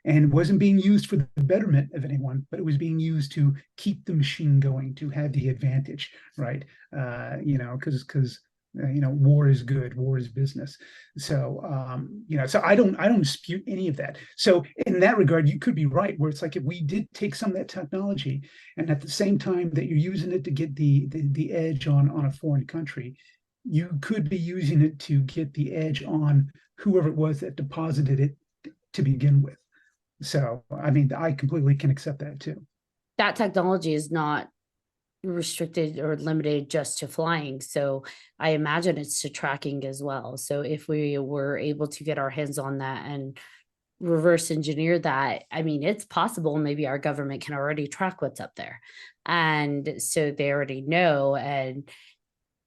and wasn't being used for the betterment of anyone, but it was being used to keep the machine going, to have the advantage, right? Because war is good, war is business. So so I don't dispute any of that. So in that regard, you could be right, where it's like if we did take some of that technology, and at the same time that you're using it to get the edge on a foreign country, you could be using it to get the edge on whoever it was that deposited it to begin with. So I mean, I completely can accept that too. That technology is not restricted or limited just to flying. So I imagine it's to tracking as well. So if we were able to get our hands on that and reverse engineer that, I mean, it's possible maybe our government can already track what's up there. And so they already know. And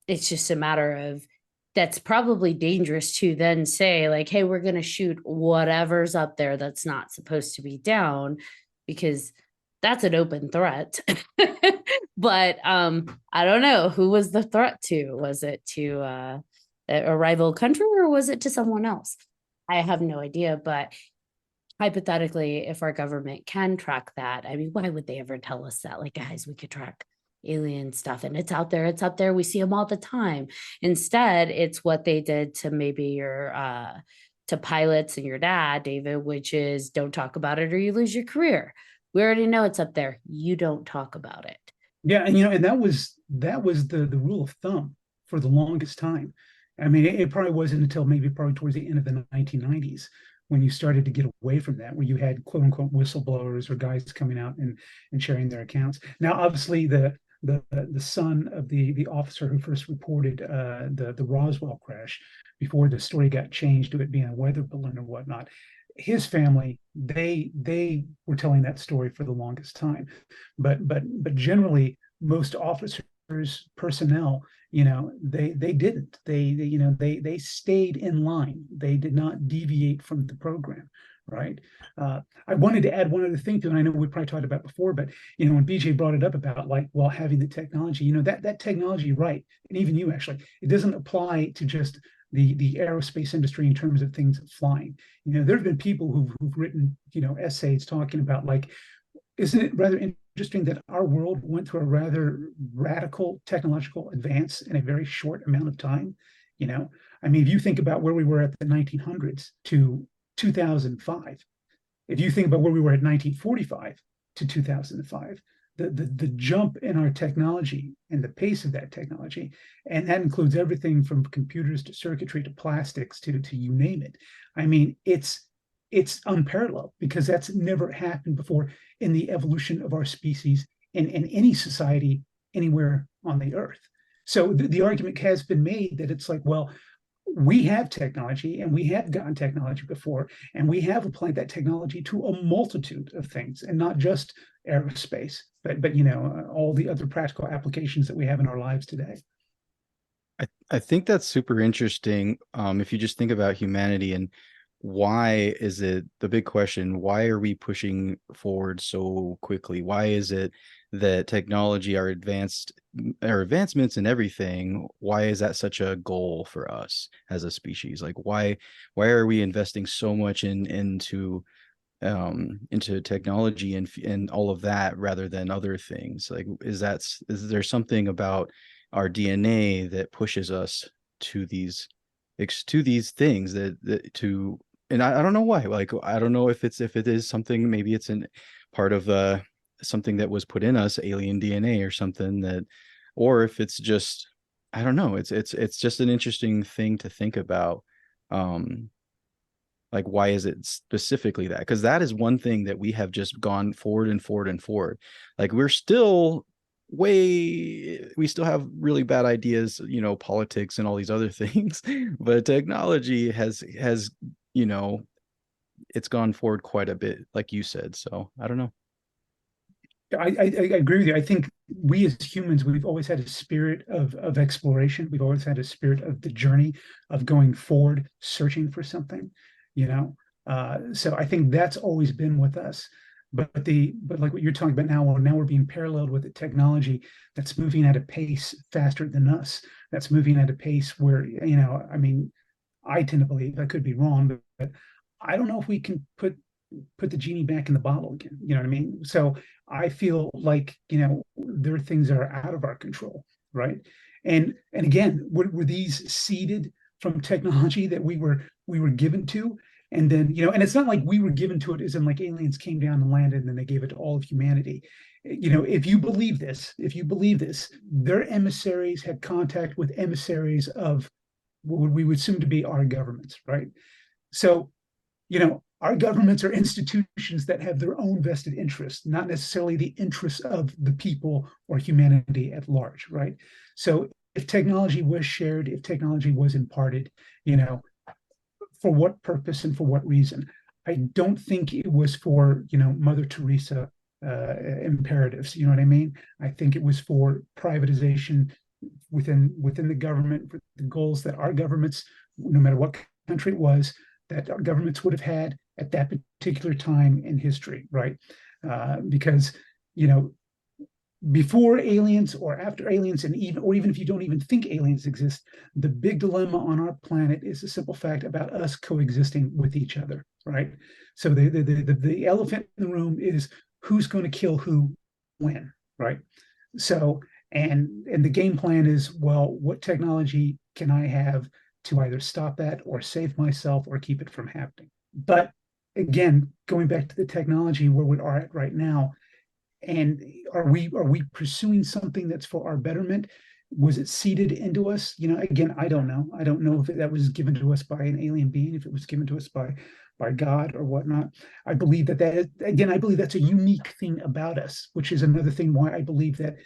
it's just a matter of, that's probably dangerous to then say, like, hey, we're going to shoot whatever's up there that's not supposed to be down, because that's an open threat. But I don't know, who was the threat to? Was it to a rival country, or was it to someone else? I have no idea. But hypothetically, if our government can track that, I mean, why would they ever tell us that? Like, guys, we could track alien stuff and it's out there, it's up there, we see them all the time. Instead, it's what they did to maybe your to pilots and your dad, David, which is don't talk about it or you lose your career. We already know it's up there, you don't talk about it. Yeah, and that was the rule of thumb for the longest time. I mean, it probably wasn't until maybe probably towards the end of the 1990s when you started to get away from that, where you had quote unquote whistleblowers or guys coming out and sharing their accounts. Now, obviously, the son of the officer who first reported the Roswell crash, before the story got changed to it being a weather balloon or whatnot, his family, they were telling that story for the longest time. But generally, most officers, personnel, they didn't. They stayed in line. They did not deviate from the program, right? I wanted to add one other thing to it. And I know we probably talked about before, but when BJ brought it up about, like, well, having the technology, that technology, right? And even you, actually, it doesn't apply to just the aerospace industry in terms of things flying. There have been people who've written essays talking about, like, isn't it rather interesting that our world went through a rather radical technological advance in a very short amount of time? I mean, if you think about where we were at the 1900s to 2005, if you think about where we were at 1945 to 2005, the jump in our technology and the pace of that technology, and that includes everything from computers to circuitry to plastics to you name it. I mean, it's unparalleled, because that's never happened before in the evolution of our species in any society anywhere on the earth. So the argument has been made that it's like, well, we have technology and we have gotten technology before, and we have applied that technology to a multitude of things, and not just aerospace, but all the other practical applications that we have in our lives today. I think that's super interesting. If you just think about humanity and why is it the big question, why are we pushing forward so quickly? Why is it that technology, our advancements in everything, why is that such a goal for us as a species? Like, why are we investing so much into technology and all of that rather than other things? Like, is there something about our DNA that pushes us to these things and I don't know why. Like, I don't know if it is something, maybe it's in part of something that was put in us, alien DNA or something, that, or if it's just, I don't know. It's just an interesting thing to think about. Like, why is it specifically that? Because that is one thing that we have just gone forward and forward and forward. Like, we still have really bad ideas, politics and all these other things, but technology has it's gone forward quite a bit, like you said. So I don't know. I agree with you. I think we as humans, we've always had a spirit of exploration. We've always had a spirit of the journey, of going forward, searching for something, So I think that's always been with us. But like what you're talking about now, well, now we're being paralleled with a technology that's moving at a pace faster than us. That's moving at a pace where, I mean, I tend to believe, I could be wrong, but I don't know if we can put the genie back in the bottle again. You know what I mean? So I feel like, there are things that are out of our control, right? And again, were these seeded from technology that we were given to? And then, and it's not like we were given to it as in like aliens came down and landed and then they gave it to all of humanity. If you believe this, their emissaries had contact with emissaries of what we would assume to be our governments, right? So, our governments are institutions that have their own vested interests, not necessarily the interests of the people or humanity at large, right? So if technology was shared, if technology was imparted, for what purpose and for what reason? I don't think it was for, Mother Teresa imperatives. You know what I mean? I think it was for privatization within the government, for the goals that our governments, no matter what country it was, that our governments would have had at that particular time in history, right? Because before aliens or after aliens, and even if you don't even think aliens exist, the big dilemma on our planet is the simple fact about us coexisting with each other, right? So the elephant in the room is who's going to kill who when, right? So and the game plan is, well, what technology can I have to either stop that or save myself or keep it from happening? But again, going back to the technology where we are at right now, and are we pursuing something that's for our betterment? Was it seeded into us? Again, I don't know. I don't know if that was given to us by an alien being, if it was given to us by God or whatnot. I believe I believe that's a unique thing about us, which is another thing why I believe that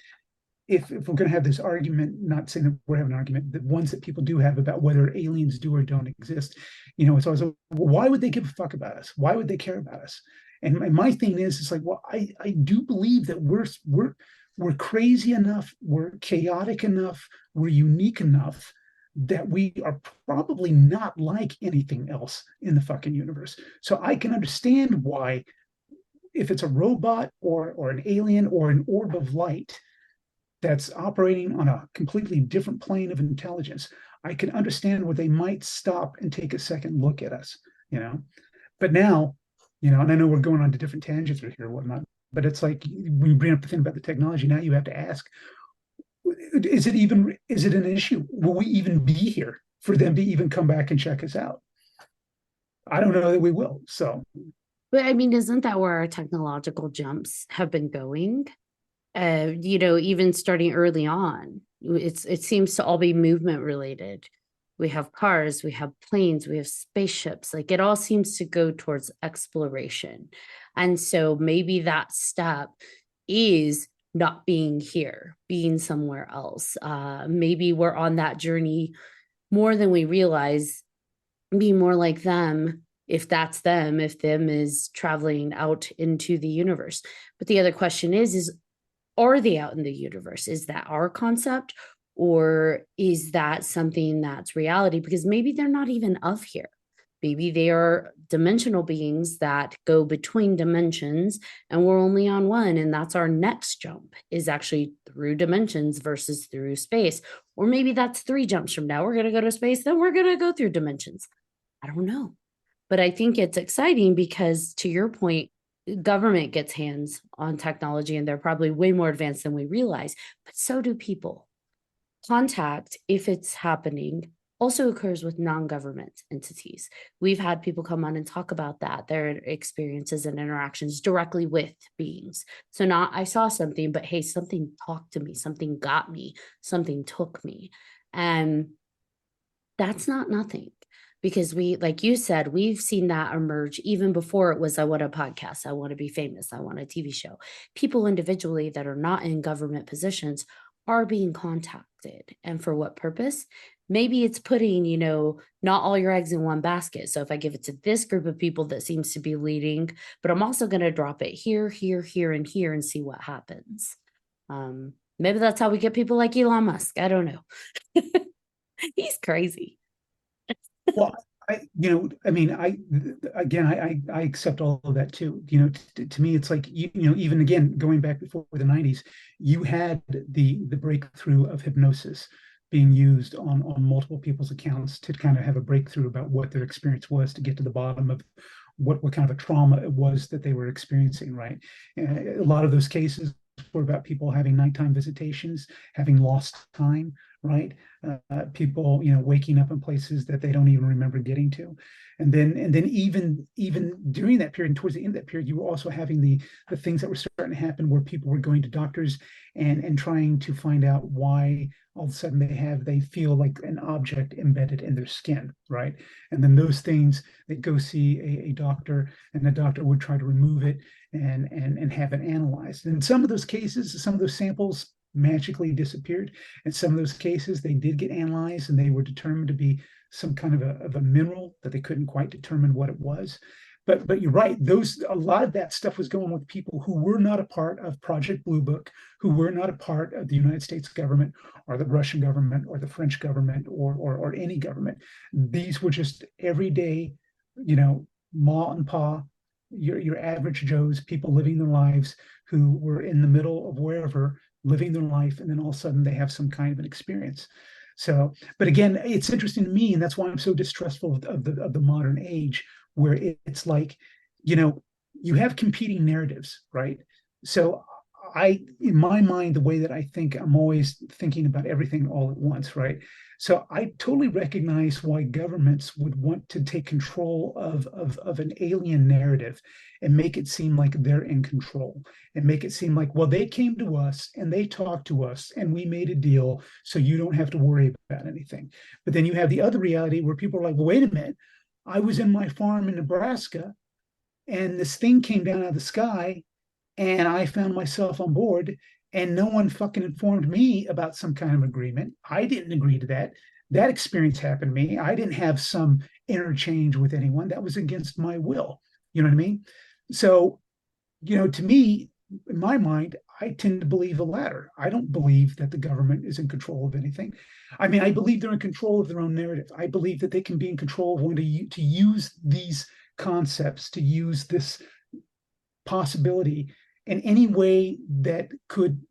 if we're going to have this argument, not saying that we're having an argument, the ones that people do have about whether aliens do or don't exist, it's always, well, why would they give a fuck about us? Why would they care about us? And my thing is, it's like, well, I do believe that we're crazy enough, we're chaotic enough, we're unique enough that we are probably not like anything else in the fucking universe. So I can understand why, if it's a robot or an alien or an orb of light that's operating on a completely different plane of intelligence, I can understand where they might stop and take a second look at us, But now, and I know we're going on to different tangents here or whatnot, but it's like when you bring up the thing about the technology, now you have to ask, is it an issue? Will we even be here for them to even come back and check us out? I don't know that we will. So, But I mean, isn't that where our technological jumps have been going? Even starting early on, it seems to all be movement related. We have cars, we have planes, we have spaceships. Like, it all seems to go towards exploration. And so maybe that step is not being here, being somewhere else. Maybe we're on that journey more than we realize, be more like them. If that's them, if them is traveling out into the universe. But the other question is are they out in the universe? Is that our concept, or is that something that's reality? Because maybe they're not even of here. Maybe they are dimensional beings that go between dimensions and we're only on one. And that's our next jump, is actually through dimensions versus through space. Or maybe that's 3 jumps from now. We're going to go to space, then we're going to go through dimensions. I don't know. But I think it's exciting because, to your point, government gets hands on technology and they're probably way more advanced than we realize, but so do people. Contact, if it's happening, also occurs with non-government entities. We've had people come on and talk about that, their experiences and interactions directly with beings. So not, I saw something, but hey, something talked to me, something got me, something took me. And that's not nothing. Because we, like you said, we've seen that emerge even before it was, I want a podcast, I want to be famous, I want a TV show. People individually that are not in government positions are being contacted. And for what purpose? Maybe it's putting, not all your eggs in one basket. So if I give it to this group of people that seems to be leading, but I'm also going to drop it here, here, here, and here and see what happens. Maybe that's how we get people like Elon Musk. I don't know. He's crazy. Well, I accept all of that too. To me, it's like, even again, going back before the 90s, you had the breakthrough of hypnosis being used on multiple people's accounts to kind of have a breakthrough about what their experience was, to get to the bottom of what kind of a trauma it was that they were experiencing, right? And a lot of those cases were about people having nighttime visitations, having lost time, right? People, waking up in places that they don't even remember getting to. And then even during that period, and towards the end of that period, you were also having the things that were starting to happen where people were going to doctors and trying to find out why all of a sudden they feel like an object embedded in their skin, right? And then those things, they go see a doctor, and the doctor would try to remove it and have it analyzed. And in some of those cases, some of those samples magically disappeared. In some of those cases, they did get analyzed and they were determined to be some kind of a mineral that they couldn't quite determine what it was. But you're right. A lot of that stuff was going with people who were not a part of Project Blue Book, who were not a part of the United States government or the Russian government or the French government or any government. These were just everyday, ma and pa, your average Joes, people living their lives who were in the middle of wherever, living their life, and then all of a sudden they have some kind of an experience. So, but again, it's interesting to me, and that's why I'm so distrustful of the modern age, where it's like, you have competing narratives, right? So in my mind, the way that I think, I'm always thinking about everything all at once, right? So I totally recognize why governments would want to take control of an alien narrative and make it seem like they're in control, and make it seem like, well, they came to us and they talked to us and we made a deal, so you don't have to worry about anything. But then you have the other reality where people are like, well, wait a minute, I was in my farm in Nebraska and this thing came down out of the sky and I found myself on board and no one fucking informed me about some kind of agreement. I didn't agree to that. That experience happened to me. I didn't have some interchange with anyone. That was against my will. You know what I mean? So, to me, in my mind, I tend to believe the latter. I don't believe that the government is in control of anything. I mean, I believe they're in control of their own narrative. I believe that they can be in control of when to use these concepts, to use this possibility in any way that could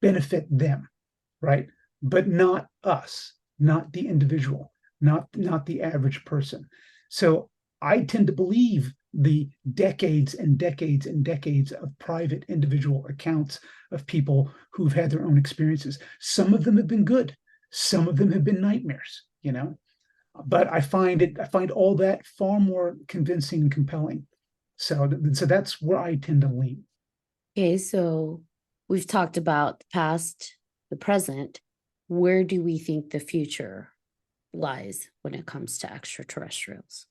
benefit them, right? But not us, not the individual, not the average person. So I tend to believe the decades and decades and decades of private individual accounts of people who've had their own experiences. Some of them have been good, some of them have been nightmares, but I find all that far more convincing and compelling. So that's where I tend to lean. Okay, so we've talked about the past, the present. Where do we think the future lies when it comes to extraterrestrials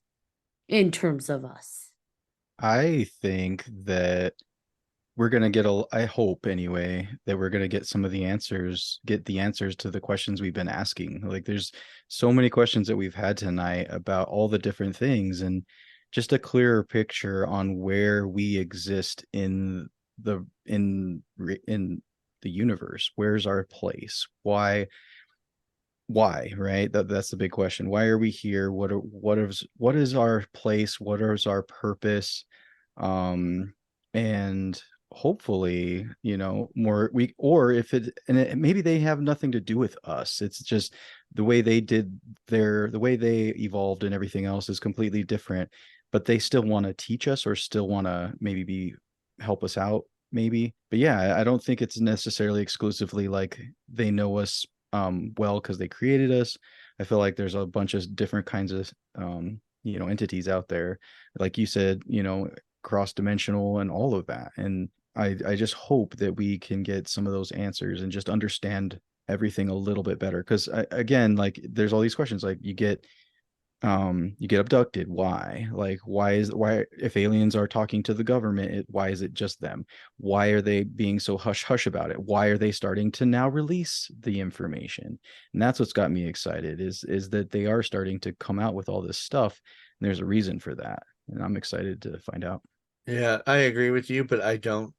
in terms of us? I think that we're going to get I hope anyway, that we're going to get the answers to the questions we've been asking. Like, there's so many questions that we've had tonight about all the different things, and just a clearer picture on where we exist in the universe. Where's our place? Why, right? That's the big question. Why are we here? What is our place? What is our purpose? And hopefully, maybe they have nothing to do with us. It's just the way they evolved and everything else is completely different, but they still want to teach us, or still want to maybe help us out, maybe. But yeah, I don't think it's necessarily exclusively like they know us well because they created us. I feel like there's a bunch of different kinds of entities out there, like you said, cross-dimensional and all of that. And I just hope that we can get some of those answers and just understand everything a little bit better. Because again, like, there's all these questions, like you get abducted. Why? Like, why if aliens are talking to the government, why is it just them? Why are they being so hush hush about it? Why are they starting to now release the information? And that's what's got me excited, is that they are starting to come out with all this stuff, and there's a reason for that, and I'm excited to find out. Yeah, I agree with you, but I don't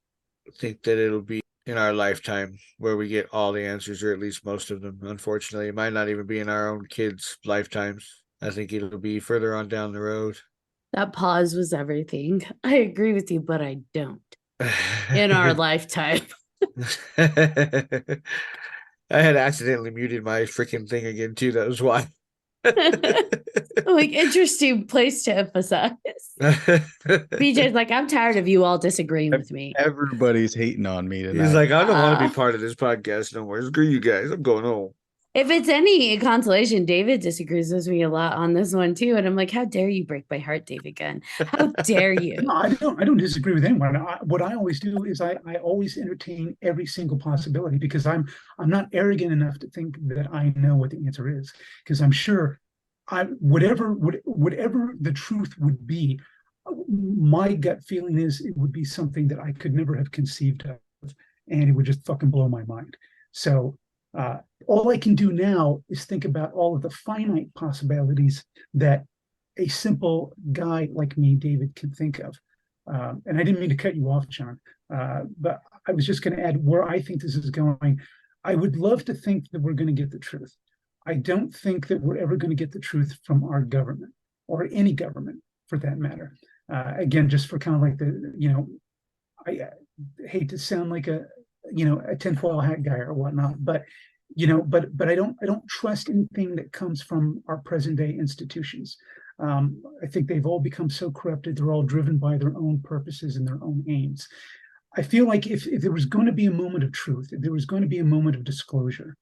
think that it'll be in our lifetime where we get all the answers, or at least most of them. Unfortunately, it might not even be in our own kids' lifetimes. I think it'll be further on down the road. That pause was everything. I agree with you, but I don't. In our lifetime. I had accidentally muted my freaking thing again too. That was why. Like, interesting place to emphasize. BJ's like, I'm tired of you all disagreeing with me. Everybody's hating on me tonight. He's like, I don't want to be part of this podcast no more. Screw you guys. I'm going home. If it's any consolation, David disagrees with me a lot on this one too. And I'm like, how dare you break my heart, David Gunn? How dare No, you? I don't disagree with anyone. What I always do is I always entertain every single possibility because I'm not arrogant enough to think that I know what the answer is, because I'm sure whatever the truth would be, my gut feeling is it would be something that I could never have conceived of, and it would just fucking blow my mind. So uh, all I can do now is think about all of the finite possibilities that a simple guy like me, David, can think of. And I didn't mean to cut you off, John, but I was just going to add where I think this is going. I would love to think that we're going to get the truth. I don't think that we're ever going to get the truth from our government or any government for that matter. Again, just for kind of like I hate to sound like a tinfoil hat guy or whatnot, but I don't trust anything that comes from our present day institutions. I think they've all become so corrupted. They're all driven by their own purposes and their own aims. I feel like if there was going to be a moment of truth, if there was going to be a moment of disclosure,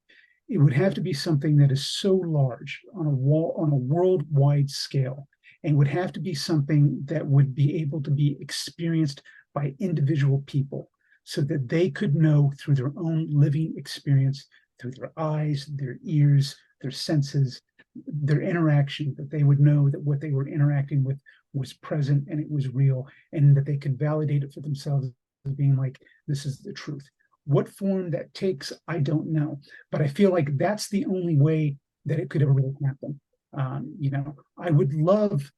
it would have to be something that is so large on a worldwide scale, and would have to be something that would be able to be experienced by individual people so that they could know through their own living experience, through their eyes, their ears, their senses, their interaction, that they would know that what they were interacting with was present and it was real, and that they could validate it for themselves as being like, this is the truth. What form that takes, I don't know. But I feel like that's the only way that it could ever really happen. I would love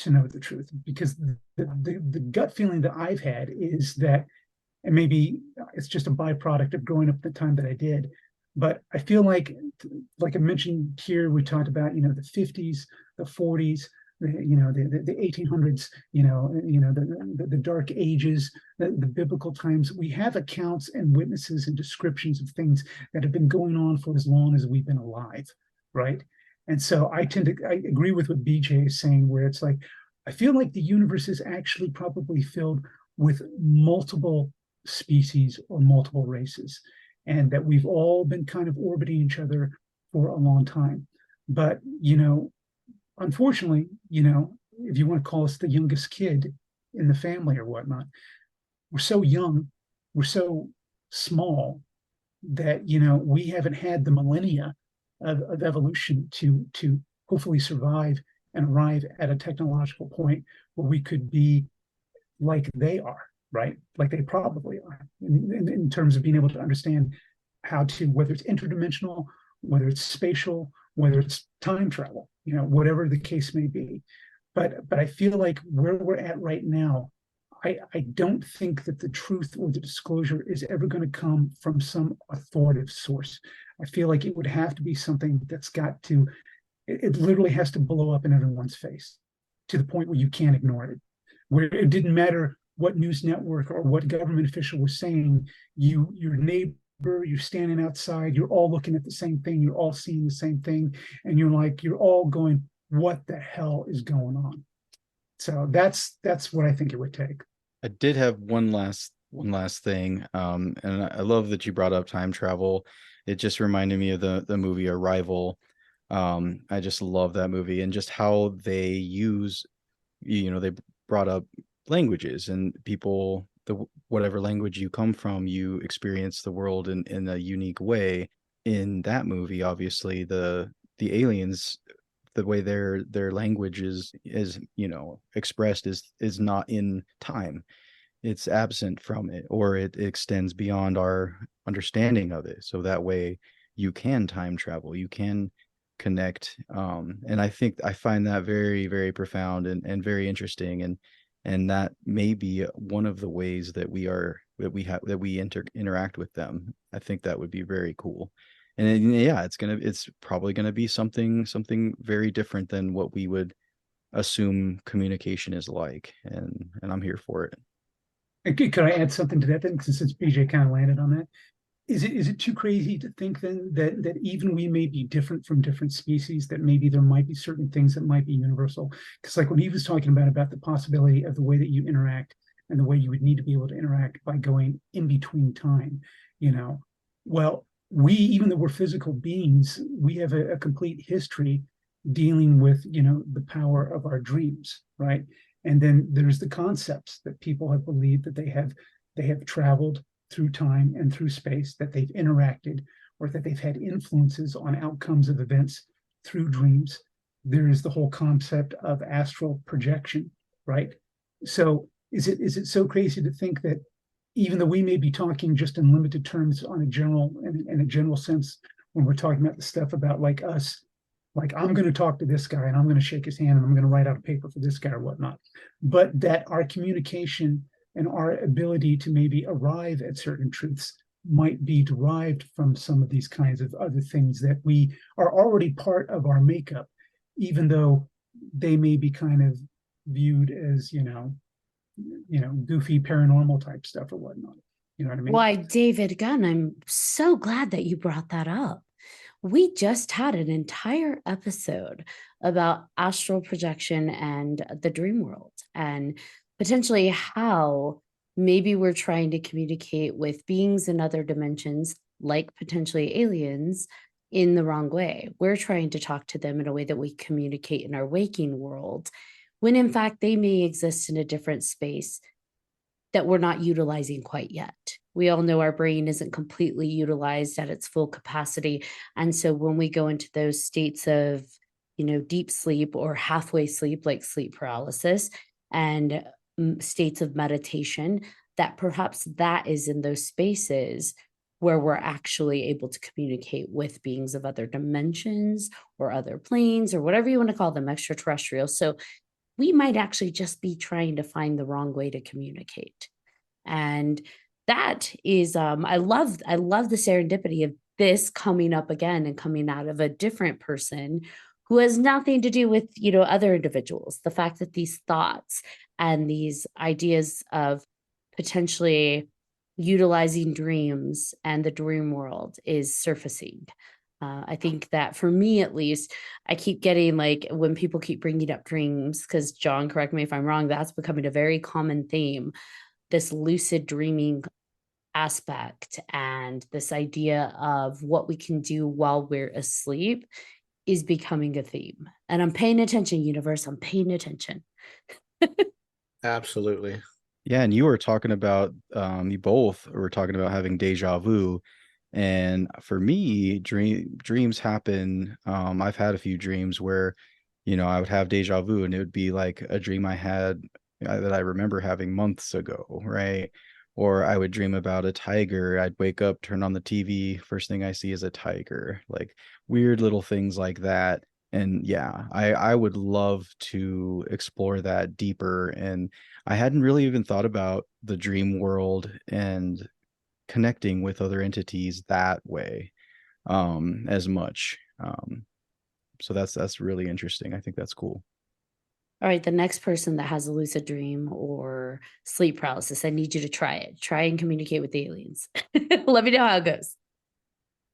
to know the truth, because the gut feeling that I've had is that, and maybe it's just a byproduct of growing up the time that I did, but I feel like I mentioned here, we talked about, the 50s, the 40s, the 1800s, the dark ages, the biblical times. We have accounts and witnesses and descriptions of things that have been going on for as long as we've been alive, right? And so I agree with what BJ is saying, where it's like, I feel like the universe is actually probably filled with multiple species or multiple races, and that we've all been kind of orbiting each other for a long time. But, unfortunately, if you want to call us the youngest kid in the family or whatnot, we're so young, we're so small that, we haven't had the millennia of evolution to hopefully survive and arrive at a technological point where we could be like they are, right? Like they probably are, in terms of being able to understand how to, whether it's interdimensional, whether it's spatial, whether it's time travel, whatever the case may be. But I feel like where we're at right now, I don't think that the truth or the disclosure is ever going to come from some authoritative source. I feel like it would have to be something that's got to, it literally has to blow up in everyone's face to the point where you can't ignore it, where it didn't matter what news network or what government official was saying. Your neighbor, you're standing outside, you're all looking at the same thing, you're all seeing the same thing, and you're all going, what the hell is going on? So that's what I think it would take. I did have one last thing, and I love that you brought up time travel. It just reminded me of the movie Arrival. I just love that movie, and just how they use, they brought up languages, and people, whatever language you come from, you experience the world in a unique way. In that movie, obviously the aliens, the way their language is expressed is not in time. It's absent from it, or it extends beyond our understanding of it, so that way you can time travel, you can connect. And I find that very, very profound and very interesting, and that may be one of the ways that we interact with them. I think that would be very cool. And yeah, it's probably gonna be something very different than what we would assume communication is like, and I'm here for it. Could I add something to that then? Since BJ kind of landed on that, is it too crazy to think then that even we may be different from different species, that maybe there might be certain things that might be universal? Because like when he was talking about the possibility of the way that you interact and the way you would need to be able to interact by going in between time, well, we, even though we're physical beings, we have a complete history dealing with, the power of our dreams, right? And then there's the concepts that people have believed that they have traveled through time and through space, that they've interacted, or that they've had influences on outcomes of events through dreams. There is the whole concept of astral projection, right? So is it so crazy to think that even though we may be talking just in limited terms on in a general sense, when we're talking about the stuff about like us, like I'm going to talk to this guy and I'm going to shake his hand and I'm going to write out a paper for this guy or whatnot, but that our communication and our ability to maybe arrive at certain truths might be derived from some of these kinds of other things that we are already part of our makeup, even though they may be kind of viewed as, goofy paranormal type stuff or whatnot. You know what I mean? Why, David Gunn, I'm so glad that you brought that up. We just had an entire episode about astral projection and the dream world, and potentially how maybe we're trying to communicate with beings in other dimensions, like potentially aliens, in the wrong way. We're trying to talk to them in a way that we communicate in our waking world, when in fact they may exist in a different space that we're not utilizing quite yet. We all know our brain isn't completely utilized at its full capacity. And so when we go into those states of, deep sleep or halfway sleep, like sleep paralysis, and states of meditation, that perhaps that is in those spaces where we're actually able to communicate with beings of other dimensions or other planes or whatever you want to call them, extraterrestrials. So we might actually just be trying to find the wrong way to communicate. And that is, I love the serendipity of this coming up again and coming out of a different person who has nothing to do with, other individuals. The fact that these thoughts and these ideas of potentially utilizing dreams and the dream world is surfacing. I think that for me, at least, I keep getting like when people keep bringing up dreams, because John, correct me if I'm wrong, that's becoming a very common theme, this lucid dreaming aspect and this idea of what we can do while we're asleep is becoming a theme. And I'm paying attention, universe. I'm paying attention. Absolutely. Yeah, and you were talking about you both were talking about having deja vu. And for me, dreams happen. I've had a few dreams where, I would have deja vu and it would be like a dream I had that I remember having months ago, right? Or I would dream about a tiger. I'd wake up, turn on the TV, first thing I see is a tiger. Like weird little things like that. And yeah, I would love to explore that deeper. And I hadn't really even thought about the dream world and connecting with other entities that way as much. So that's really interesting. I think that's cool. All right, the next person that has a lucid dream or sleep paralysis, I need you to try it. Try and communicate with the aliens. Let me know how it goes.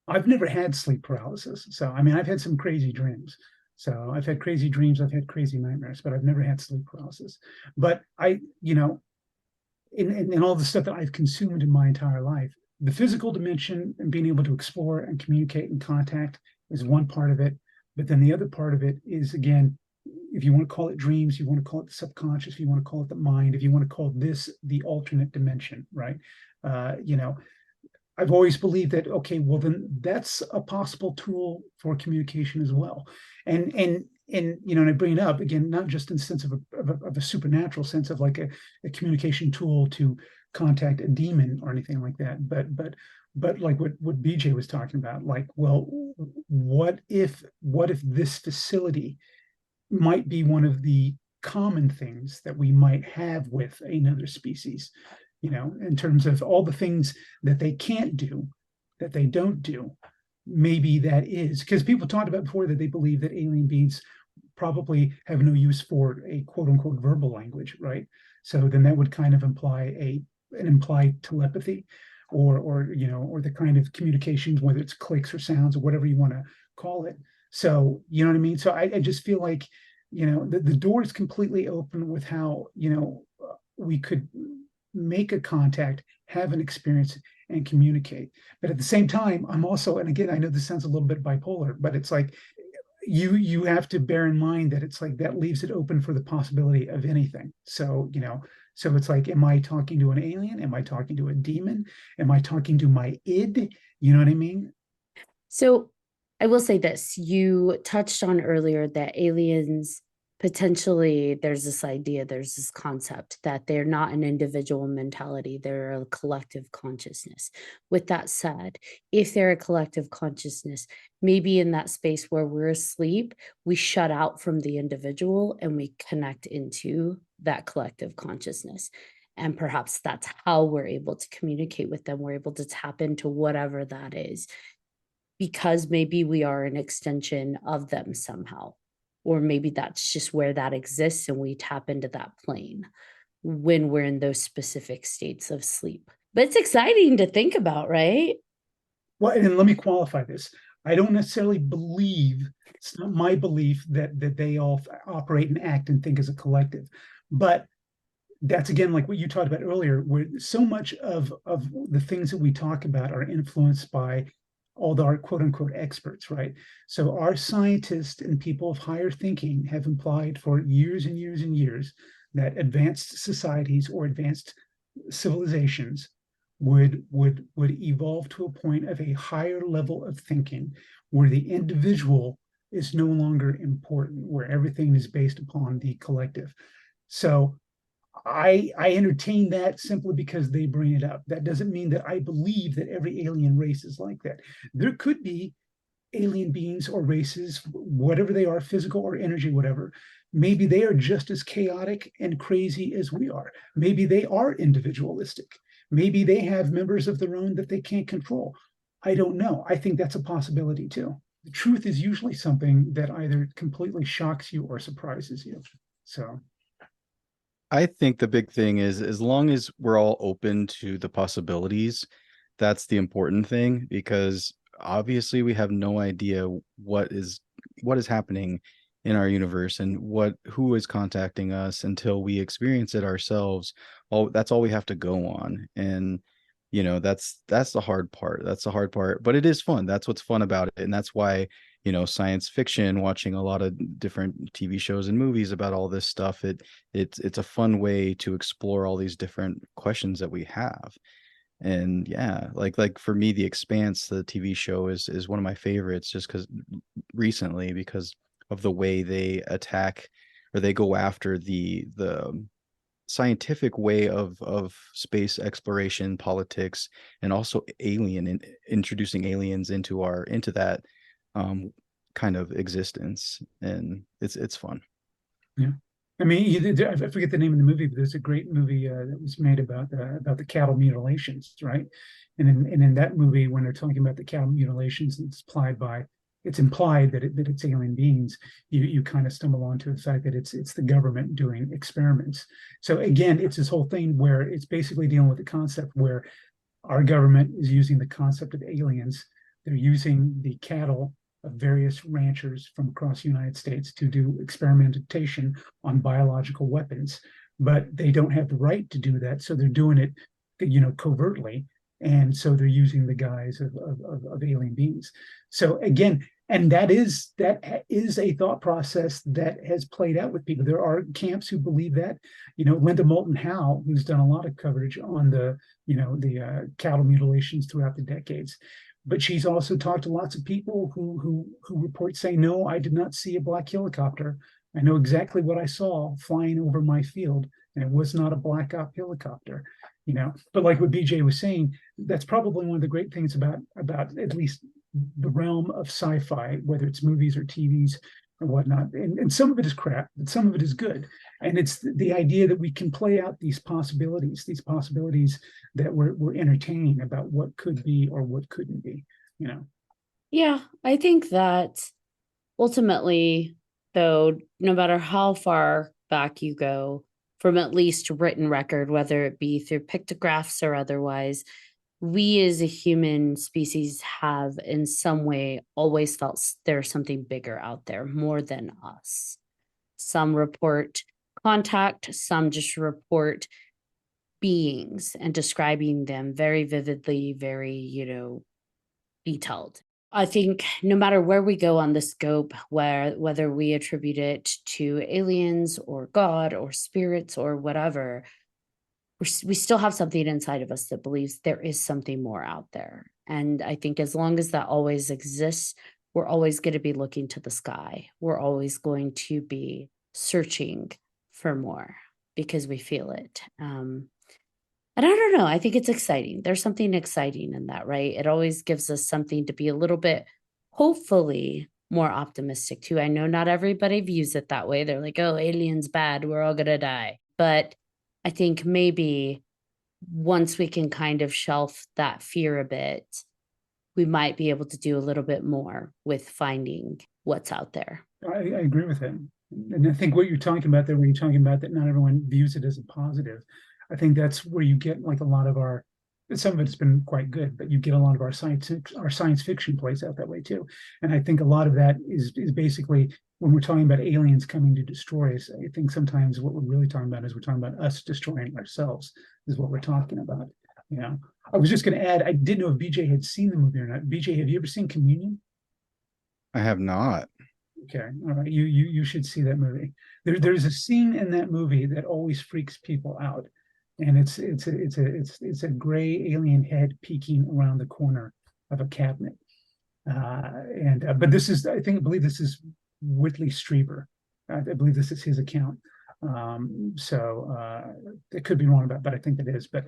I've never had sleep paralysis. So, I mean, I've had some crazy dreams. So I've had crazy dreams, I've had crazy nightmares, but I've never had sleep paralysis. But in all the stuff that I've consumed in my entire life, the physical dimension and being able to explore and communicate and contact is one part of it. But then the other part of it is, again, if you want to call it dreams, you want to call it the subconscious, if you want to call it the mind, if you want to call this the alternate dimension, right? I've always believed that, okay, well, then that's a possible tool for communication as well. And I bring it up again, not just in the sense of a supernatural sense of like a communication tool to contact a demon or anything like that, but like what BJ was talking about, like, well, what if this facility might be one of the common things that we might have with another species, in terms of all the things that they can't do, that they don't do. Maybe that is because people talked about before that they believe that alien beings probably have no use for a quote unquote verbal language, right? So then that would kind of imply an implied telepathy or the kind of communications, whether it's clicks or sounds or whatever you want to call it. So, you know what I mean? So I just feel like, the door is completely open with how, we could make a contact, have an experience, and communicate. But at the same time, I'm also, and again, I know this sounds a little bit bipolar, but it's like you have to bear in mind that it's like that leaves it open for the possibility of anything. So, so it's like, am I talking to an alien? Am I talking to a demon? Am I talking to my id? You know what I mean? So I will say this, you touched on earlier that aliens potentially, there's this idea, there's this concept that they're not an individual mentality, they're a collective consciousness. With that said, if they're a collective consciousness, maybe in that space where we're asleep, we shut out from the individual and we connect into that collective consciousness. And perhaps that's how we're able to communicate with them. We're able to tap into whatever that is, because maybe we are an extension of them somehow. Or maybe that's just where that exists and we tap into that plane when we're in those specific states of sleep. But it's exciting to think about, right? Well, and let me qualify this. I don't necessarily believe, it's not my belief that they all operate and act and think as a collective. But that's again like what you talked about earlier, where so much of the things that we talk about are influenced by all our quote unquote experts, right? So our scientists and people of higher thinking have implied for years and years and years that advanced societies or advanced civilizations would evolve to a point of a higher level of thinking where the individual is no longer important, where everything is based upon the collective. So I entertain that simply because they bring it up. That doesn't mean that I believe that every alien race is like that. There could be alien beings or races, whatever they are, physical or energy, whatever. Maybe they are just as chaotic and crazy as we are. Maybe they are individualistic. Maybe they have members of their own that they can't control. I don't know. I think that's a possibility too. The truth is usually something that either completely shocks you or surprises you. So I think the big thing is as long as we're all open to the possibilities, that's the important thing, because obviously we have no idea what is happening in our universe and who is contacting us until we experience it ourselves. That's all we have to go on. And that's the hard part. That's the hard part, but it is fun. That's what's fun about it. And that's why science fiction, watching a lot of different TV shows and movies about all this stuff, it's a fun way to explore all these different questions that we have. And yeah, like for me, The Expanse, the TV show, is one of my favorites, just because of the way they attack, or they go after the scientific way of space exploration, politics, and also introducing aliens into that kind of existence. And it's fun. yeah. I mean, I forget the name of the movie, but there's a great movie that was made about the cattle mutilations, right? And in that movie, when they're talking about the cattle mutilations, it's implied that it's alien beings. You kind of stumble onto the fact that it's the government doing experiments. So again, it's this whole thing where it's basically dealing with the concept where our government is using the concept of aliens. They're using the cattle of various ranchers from across the United States to do experimentation on biological weapons, but they don't have the right to do that. So they're doing it, covertly. And so they're using the guise of alien beings. So again, and that is a thought process that has played out with people. There are camps who believe that. Linda Moulton Howe, who's done a lot of coverage on the cattle mutilations throughout the decades, but she's also talked to lots of people who report saying, no, I did not see a black helicopter. I know exactly what I saw flying over my field, and it was not a black op helicopter. But like what BJ was saying, that's probably one of the great things about at least the realm of sci-fi, whether it's movies or TVs or whatnot. And some of it is crap, but some of it is good. And it's the idea that we can play out these possibilities that we're entertaining about what could be or what couldn't be. Yeah, I think that ultimately, though, no matter how far back you go, from at least written record, whether it be through pictographs or otherwise, we as a human species have in some way always felt there's something bigger out there, more than us. Some report contact, some just report beings and describing them very vividly, very, detailed. I think no matter where we go on the scope, whether we attribute it to aliens or God or spirits or whatever, we still have something inside of us that believes there is something more out there. And I think as long as that always exists, we're always going to be looking to the sky. We're always going to be searching for more because we feel it. And I don't know. I think it's exciting. There's something exciting in that, right? It always gives us something to be a little bit, hopefully, more optimistic too. I know not everybody views it that way. They're like, oh, aliens bad. We're all going to die. But I think maybe once we can kind of shelf that fear a bit, we might be able to do a little bit more with finding what's out there. I agree with him. And I think what you're talking about there, when you're talking about that not everyone views it as a positive, I think that's where you get like a lot of our, some of it's been quite good, but you get a lot of our science fiction plays out that way too. And I think a lot of that is basically when we're talking about aliens coming to destroy us, I think sometimes what we're really talking about is we're talking about us destroying ourselves is what we're talking about. You know, I was just going to add, I didn't know if BJ had seen the movie or not. BJ, have you ever seen Communion? I have not. Okay, all right. You should see that movie. There's a scene in that movie that always freaks people out, and it's a gray alien head peeking around the corner of a cabinet. But this is, I believe this is Whitley Strieber. I believe this is his account. It could be wrong about, but I think it is. But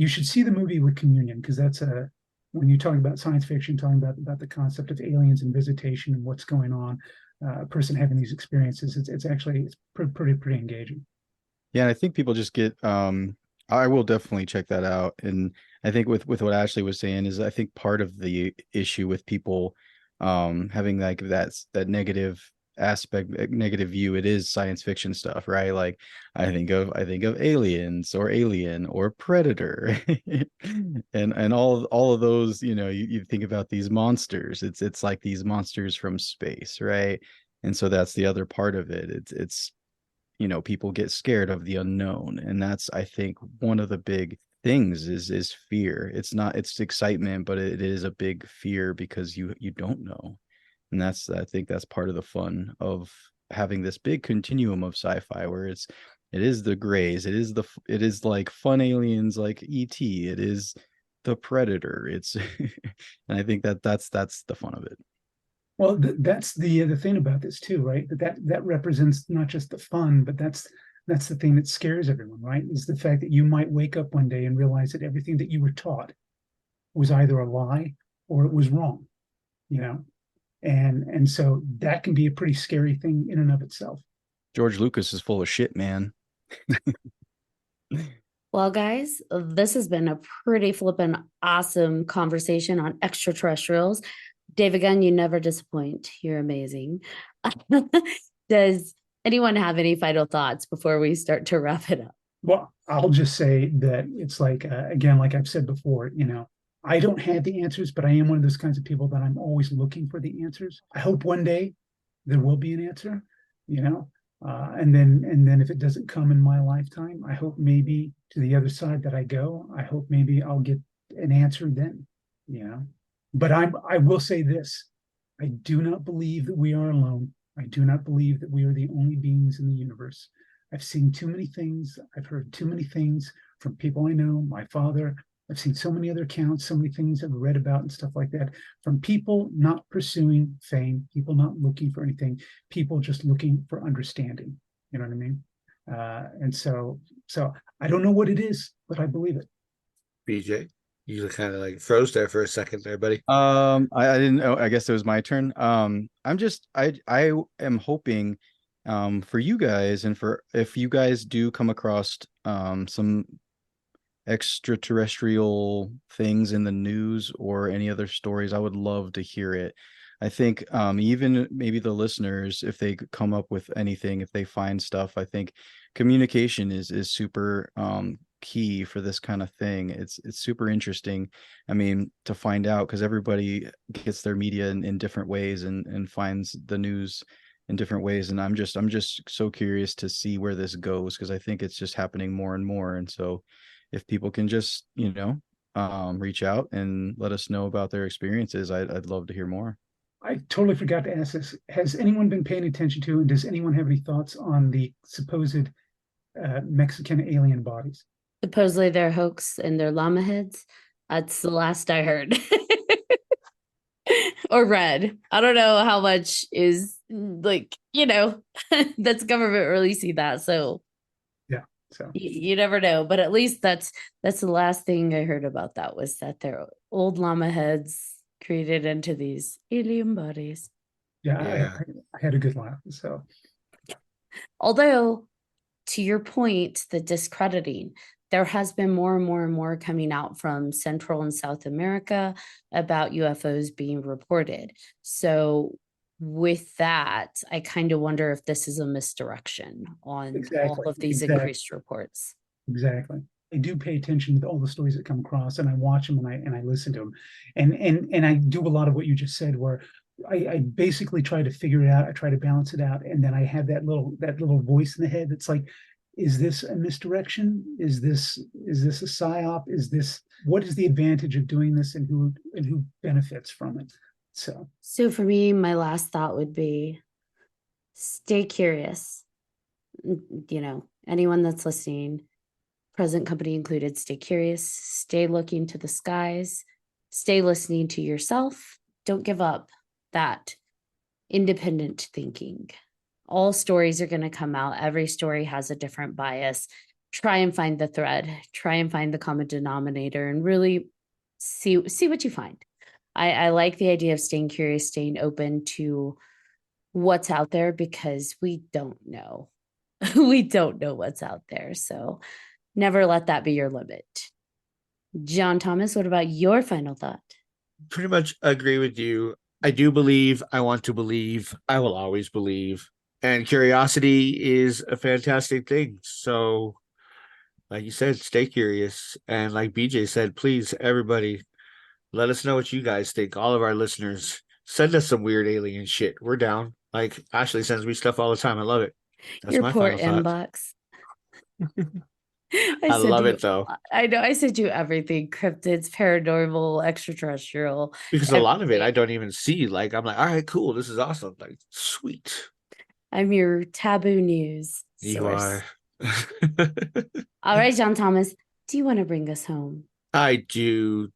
you should see the movie with Communion, because that's when you talk about science fiction, talking about the concept of aliens and visitation and what's going on, a person having these experiences, it's pretty engaging. Yeah, I think people just get I will definitely check that out. And I think with what Ashley was saying is I think part of the issue with people having like that negative aspect, negative view, it is science fiction stuff, right? Like I think of Aliens or Alien or Predator and all of those, you think about these monsters. It's like these monsters from space, right? And so that's the other part of it. It's people get scared of the unknown, and that's, I think, one of the big things is fear. It's excitement, but it is a big fear because you don't know. And I think that's part of the fun of having this big continuum of sci-fi, where it is the grays, it is like fun aliens like ET, it is the Predator, it's and I think that's the fun of it. Well, that's the thing about this too, right? That represents not just the fun, but that's the thing that scares everyone, right? Is the fact that you might wake up one day and realize that everything that you were taught was either a lie or it was wrong, and so that can be a pretty scary thing in and of itself. George Lucas is full of shit, man. Well, guys, this has been a pretty flippin' awesome conversation on extraterrestrials. David Gunn, you never disappoint. You're amazing. Does anyone have any final thoughts before we start to wrap it up? Well, I'll just say that it's like, again, like I've said before, I don't have the answers, but I am one of those kinds of people that I'm always looking for the answers. I hope one day there will be an answer, and then if it doesn't come in my lifetime, I hope maybe to the other side that I go, I hope maybe I'll get an answer then, But I will say this: I do not believe that we are alone. I do not believe that we are the only beings in the universe. I've seen too many things. I've heard too many things from people I know, my father. I've seen so many other accounts, so many things I've read about and stuff like that, from people not pursuing fame, people not looking for anything, people just looking for understanding. You know what I mean? And so I don't know what it is, but I believe it. BJ, you kind of like froze there for a second there, buddy. I didn't know. I guess it was my turn. I am hoping for you guys, and for if you guys do come across some extraterrestrial things in the news or any other stories, I would love to hear it. I think even maybe the listeners, if they come up with anything, if they find stuff, I think communication is super key for this kind of thing. It's super interesting. I mean, to find out, because everybody gets their media in different ways and finds the news in different ways. And I'm just so curious to see where this goes, because I think it's just happening more and more. And so if people can just, reach out and let us know about their experiences, I'd love to hear more. I totally forgot to ask this. Has anyone been paying attention to, and does anyone have any thoughts on the supposed Mexican alien bodies? Supposedly they're hoax and they're llama heads. That's the last I heard. Or read. I don't know how much is like, that's government releasing that. So Yeah. So you never know. But at least that's the last thing I heard about that, was that they're old llama heads created into these alien bodies. yeah, Yeah. I had a good laugh. So Although, to your point, the discrediting, there has been more and more and more coming out from Central and South America about UFOs being reported. So with that, I kind of wonder if this is a misdirection on all of these increased reports. Exactly. I do pay attention to all the stories that come across, and I watch them and I listen to them, and I do a lot of what you just said, where I basically try to figure it out. I try to balance it out, and then I have that little voice in the head that's like, is this a misdirection? Is this a psyop? What is the advantage of doing this, and who benefits from it? So for me, my last thought would be, stay curious. Anyone that's listening, present company included, stay curious, stay looking to the skies, stay listening to yourself. Don't give up that independent thinking. All stories are going to come out. Every story has a different bias. Try and find the thread, try and find the common denominator, and really see what you find. I like the idea of staying curious, staying open to what's out there, because we don't know. We don't know what's out there. So never let that be your limit. John Thomas, what about your final thought? Pretty much agree with you. I do believe, I want to believe, I will always believe. And curiosity is a fantastic thing. So, like you said, stay curious. And like BJ said, please, everybody, let us know what you guys think. All of our listeners, send us some weird alien shit. We're down. Like Ashley sends me stuff all the time. I love it. That's Your my poor final thought. inbox. I love it though, I know I sent you everything: cryptids, paranormal, extraterrestrial. because a lot of it I everything. don't even see. Like I'm like, all right, cool, this is awesome. Like, sweet. I'm your taboo news You source. are. All right, John Thomas, do you want to bring us home? I do.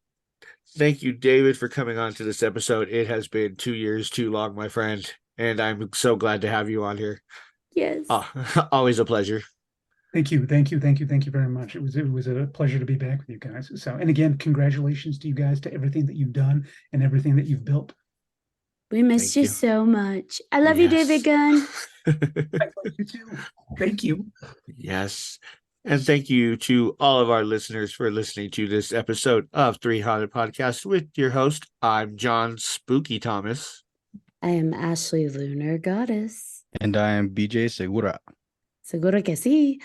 Thank you, David, for coming on to this episode. It has been 2 years too long, my friend, and I'm so glad to have you on here. Yes. Always a pleasure. thank you very much. It was a pleasure to be back with you guys. So, and again, congratulations to you guys, to everything that you've done and everything that you've built. We missed Thank you you. so much. I love you, David Gunn. I love you too. Thank you. Yes. And thank you to all of our listeners for listening to this episode of 3Haunted Podcast with your host. I'm John Spooky Thomas. I am Ashley Lunar Goddess. And I am BJ Segura. Segura que sí.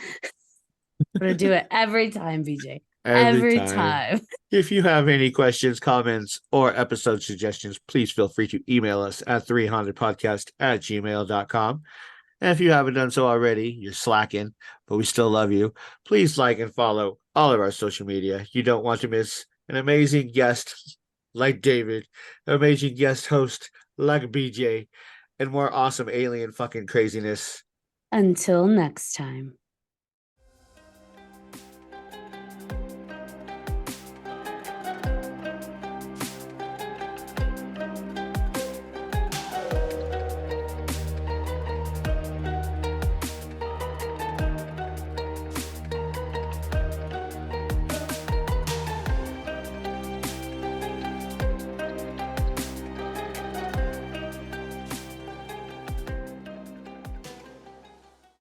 I'm going to do it every time, BJ. Every time. If you have any questions, comments, or episode suggestions, please feel free to email us at 3hauntedpodcast@gmail.com. And if you haven't done so already, you're slacking, but we still love you. Please like and follow all of our social media. You don't want to miss an amazing guest like David, an amazing guest host like BJ, and more awesome alien fucking craziness. Until next time.